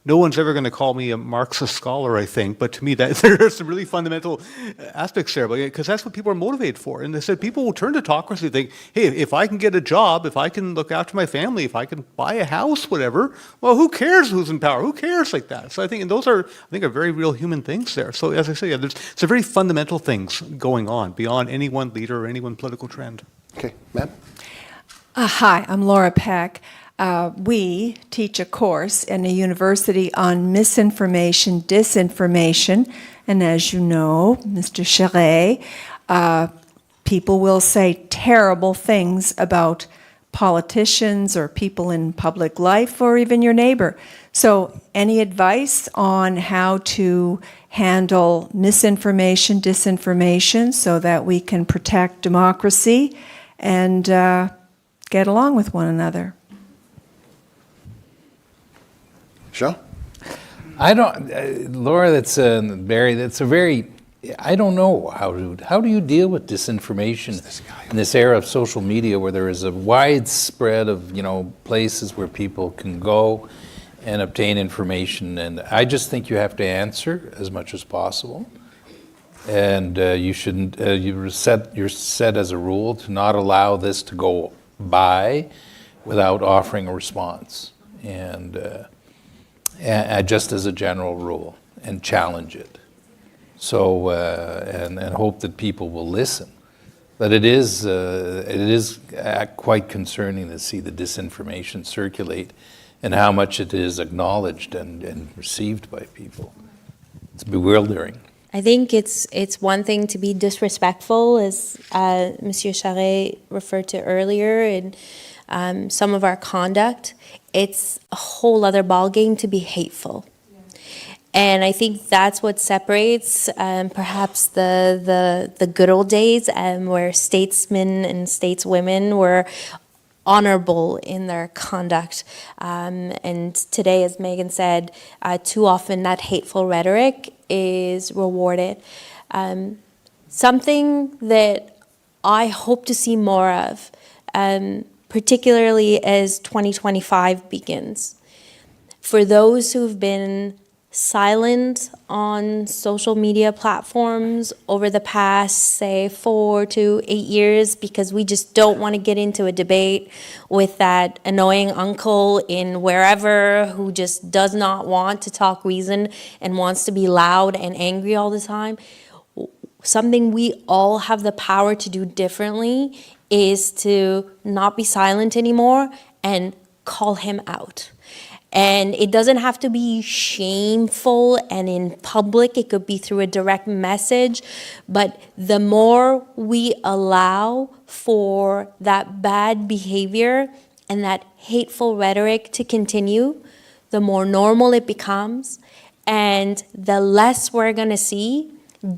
no one's ever going to call me a Marxist scholar, I think, but to me, there are some really fundamental aspects there, because that's what people are motivated for. And they said people will turn to autocracy and think, hey, if I can get a job, if I can look after my family, if I can buy a house, whatever, well, who cares who's in power? Who cares like that? So I think, and those are very real human things there. So as I say, there's some very fundamental things going on beyond any one leader or any one political trend. Okay, ma'am. Hi, I'm Laura Peck. We teach a course in a university on misinformation, disinformation, and as you know, Mr. Charest, people will say terrible things about politicians or people in public life or even your neighbor. So any advice on how to handle misinformation, disinformation, so that we can protect democracy and get along with one another? Jean? Laura, Barry, that's a very, I don't know how do you deal with disinformation in this era of social media where there is a widespread of, places where people can go and obtain information. And I just think you have to answer as much as possible. And you shouldn't, you're set as a rule to not allow this to go by without offering a response. And just as a general rule, and challenge it. So, and hope that people will listen. But it is quite concerning to see the disinformation circulate and how much it is acknowledged and received by people. It's bewildering. I think it's one thing to be disrespectful, as Monsieur Charest referred to earlier, in some of our conduct. It's a whole other ballgame to be hateful. And I think that's what separates perhaps the good old days where statesmen and stateswomen were honorable in their conduct. And today, as Megan said, too often that hateful rhetoric is rewarded. Something that I hope to see more of, particularly as 2025 begins. For those who've been silent on social media platforms over the past, say, 4 to 8 years because we just don't want to get into a debate with that annoying uncle in wherever who just does not want to talk reason and wants to be loud and angry all the time. Something we all have the power to do differently is to not be silent anymore and call him out. And it doesn't have to be shameful and in public. It could be through a direct message. But the more we allow for that bad behavior and that hateful rhetoric to continue, the more normal it becomes, and the less we're going to see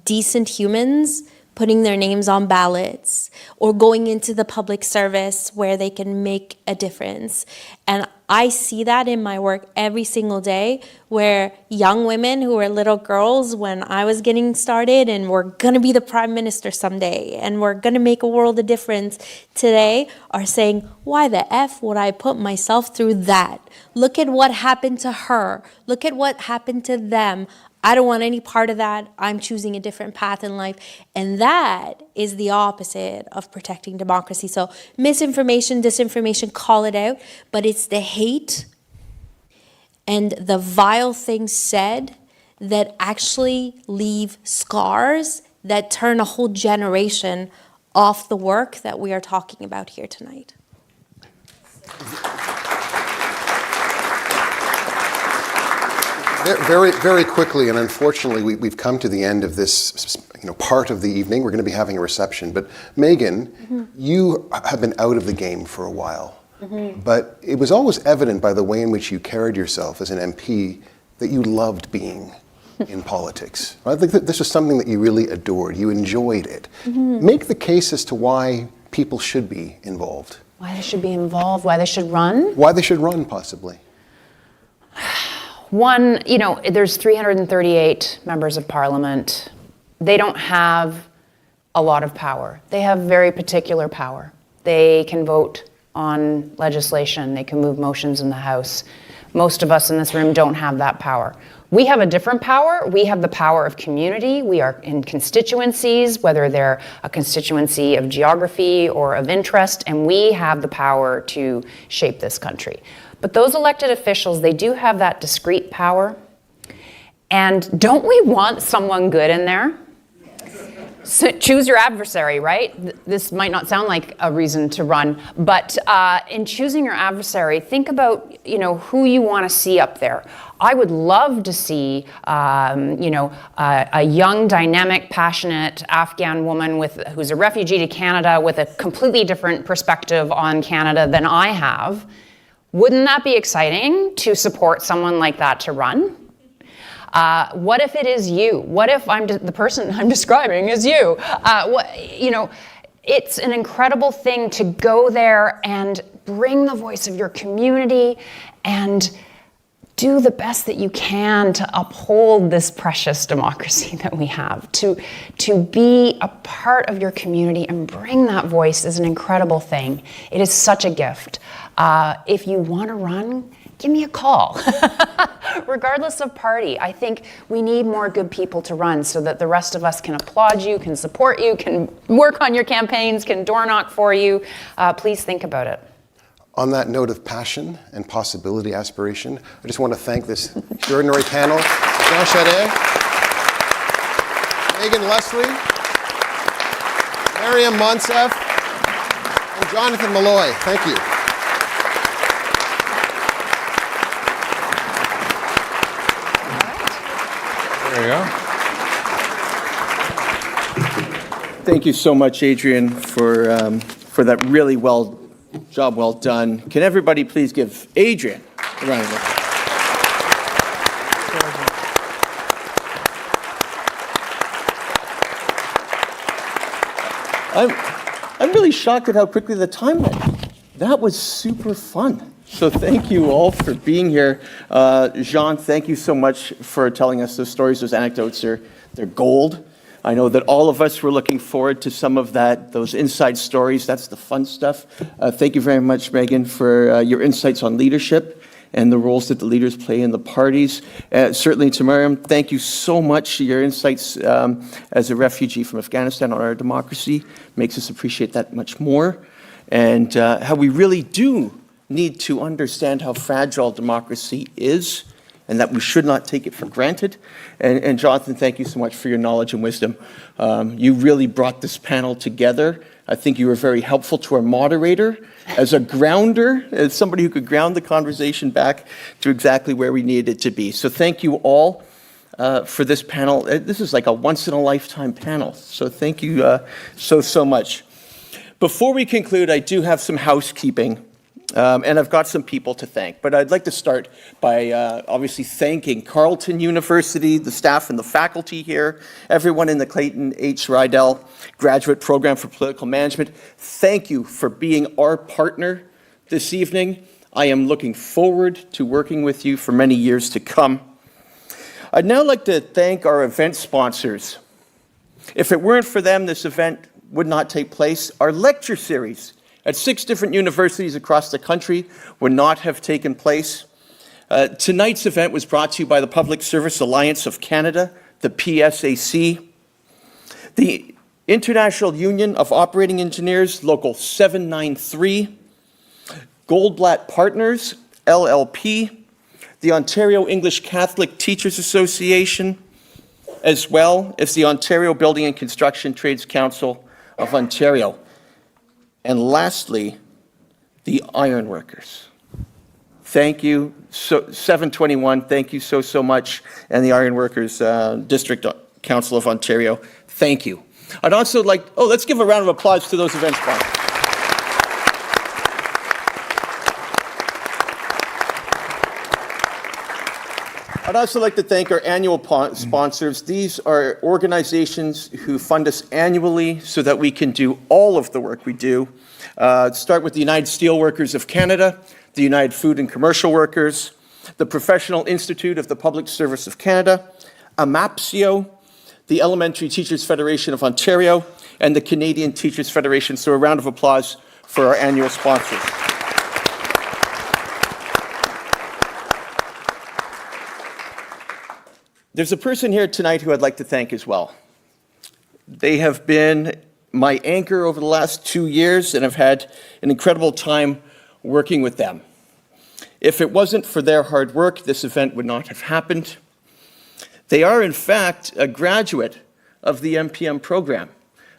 decent humans putting their names on ballots or going into the public service where they can make a difference. And I see that in my work every single day, where young women who were little girls when I was getting started and were going to be the prime minister someday and we're going to make a world of difference today are saying, why the F would I put myself through that? Look at what happened to her. Look at what happened to them. I don't want any part of that. I'm choosing a different path in life. And that is the opposite of protecting democracy. So misinformation, disinformation, call it out. But it's the hate and the vile things said that actually leave scars that turn a whole generation off the work that we are talking about here tonight. Very, very quickly, and unfortunately, we've come to the end of this, part of the evening. We're going to be having a reception. But Megan, you have been out of the game for a while. But it was always evident by the way in which you carried yourself as an MP that you loved being in politics. I think that this was something that you really adored. You enjoyed it. Make the case as to why people should be involved. Why they should be involved, why they should run? Why they should run, possibly. One, there's 338 members of parliament. They don't have a lot of power. They have very particular power. They can vote on legislation. They can move motions in the House. Most of us in this room don't have that power. We have a different power. We have the power of community. We are in constituencies, whether they're a constituency of geography or of interest, and we have the power to shape this country. But those elected officials, they do have that discrete power. And don't we want someone good in there? So choose your adversary, right? This might not sound like a reason to run, but in choosing your adversary, think about, who you want to see up there. I would love to see, a young, dynamic, passionate Afghan woman who's a refugee to Canada with a completely different perspective on Canada than I have. Wouldn't that be exciting to support someone like that to run? What if it is you? What if the person I'm describing is you? It's an incredible thing to go there and bring the voice of your community and do the best that you can to uphold this precious democracy that we have. To be a part of your community and bring that voice is an incredible thing. It is such a gift. If you want to run, give me a call. Regardless of party, I think we need more good people to run so that the rest of us can applaud you, can support you, can work on your campaigns, can door knock for you. Please think about it. On that note of passion and possibility, aspiration, I just want to thank this extraordinary panel. Jean Charest, Megan Leslie, Maryam Monsef, and Jonathan Malloy. Thank you. There you go. Thank you so much, Adrian, for that really job well done. Can everybody please give Adrian a round of applause? I'm really shocked at how quickly the time went. That was super fun. So thank you all for being here. Jean, thank you so much for telling us those stories. Those anecdotes they're gold. I know that all of us were looking forward to some of those inside stories. That's the fun stuff. Thank you very much, Megan, for your insights on leadership and the roles that the leaders play in the parties. Certainly to Maryam, thank you so much. Your insights as a refugee from Afghanistan on our democracy makes us appreciate that much more. And how we really do need to understand how fragile democracy is and that we should not take it for granted. And Jonathan, thank you so much for your knowledge and wisdom. You really brought this panel together. I think you were very helpful to our moderator as a grounder, as somebody who could ground the conversation back to exactly where we needed it to be. So thank you all for this panel. This is like a once-in-a-lifetime panel. So thank you so much. Before we conclude, I do have some housekeeping. And I've got some people to thank, but I'd like to start by obviously thanking Carleton University, the staff and the faculty here, everyone in the Clayton H. Rydell Graduate Program for Political Management. Thank you for being our partner this evening. I am looking forward to working with you for many years to come. I'd now like to thank our event sponsors. If it weren't for them, this event would not take place. Our lecture series at 6 different universities across the country would not have taken place. Tonight's event was brought to you by the Public Service Alliance of Canada, the PSAC, the International Union of Operating Engineers, Local 793, Goldblatt Partners, LLP, the Ontario English Catholic Teachers Association, as well as the Ontario Building and Construction Trades Council of Ontario. And lastly, the ironworkers. Thank you, 721, thank you so much, and the Ironworkers District Council of Ontario, thank you. I'd also like, let's give a round of applause to those event sponsors. I'd also like to thank our annual sponsors. These are organizations who fund us annually so that we can do all of the work we do. Start with the United Steelworkers of Canada, the United Food and Commercial Workers, the Professional Institute of the Public Service of Canada, AMAPSIO, the Elementary Teachers Federation of Ontario, and the Canadian Teachers Federation. So a round of applause for our annual sponsors. There's a person here tonight who I'd like to thank as well. They have been my anchor over the last 2 years, and I've had an incredible time working with them. If it wasn't for their hard work, this event would not have happened. They are, in fact, a graduate of the MPM program,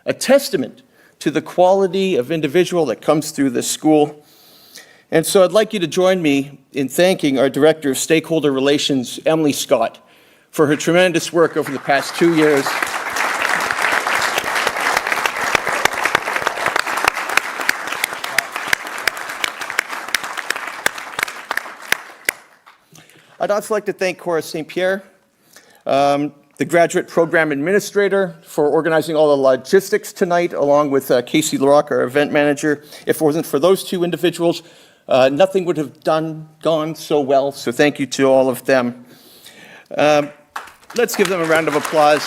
a testament to the quality of individual that comes through this school. And so I'd like you to join me in thanking our Director of Stakeholder Relations, Emily Scott, for her tremendous work over the past 2 years. I'd also like to thank Cora St. Pierre, the Graduate Program Administrator, for organizing all the logistics tonight, along with Casey Larocque, our event manager. If it wasn't for those two individuals, nothing would have gone so well, so thank you to all of them. Let's give them a round of applause.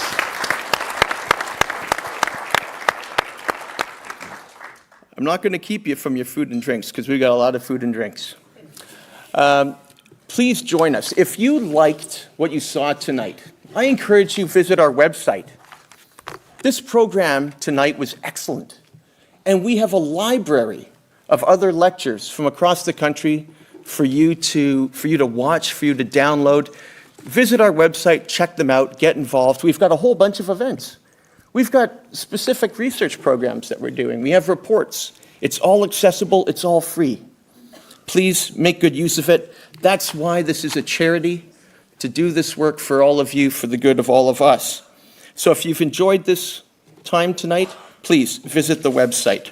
I'm not going to keep you from your food and drinks because we've got a lot of food and drinks. Please join us. If you liked what you saw tonight, I encourage you to visit our website. This program tonight was excellent, and we have a library of other lectures from across the country for you to watch, for you to download. Visit our website, check them out, get involved. We've got a whole bunch of events. We've got specific research programs that we're doing. We have reports. It's all accessible. It's all free. Please make good use of it. That's why this is a charity, to do this work for all of you, for the good of all of us. So if you've enjoyed this time tonight, please visit the website.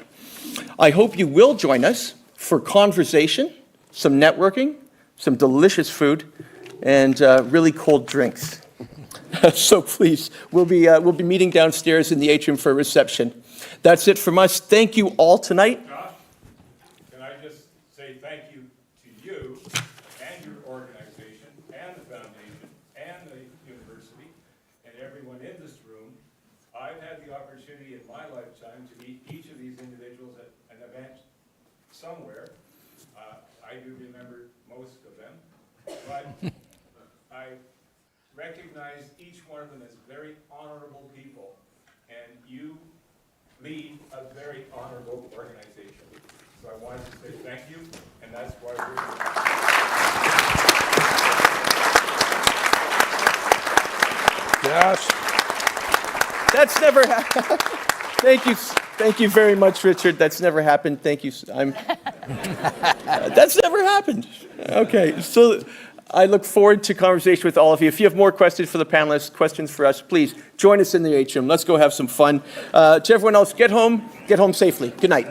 I hope you will join us for conversation, some networking, some delicious food, and really cold drinks. So please, we'll be meeting downstairs in the atrium for a reception. That's it from us. Thank you all tonight. Josh, can I just say thank you to you and your organization and the foundation and the university and everyone in this room. I've had the opportunity in my lifetime to meet each of these individuals at an event somewhere. I do remember most of them, but I recognize each one of them as very honorable people, and you lead a very honorable organization. So I wanted to say thank you, and that's why we're here. Gosh. That's never happened. Thank you very much, Richard. That's never happened. Thank you. That's never happened. Okay, so I look forward to conversation with all of you. If you have more questions for the panelists, questions for us, please join us in the atrium. Let's go have some fun. To everyone else, get home safely. Good night.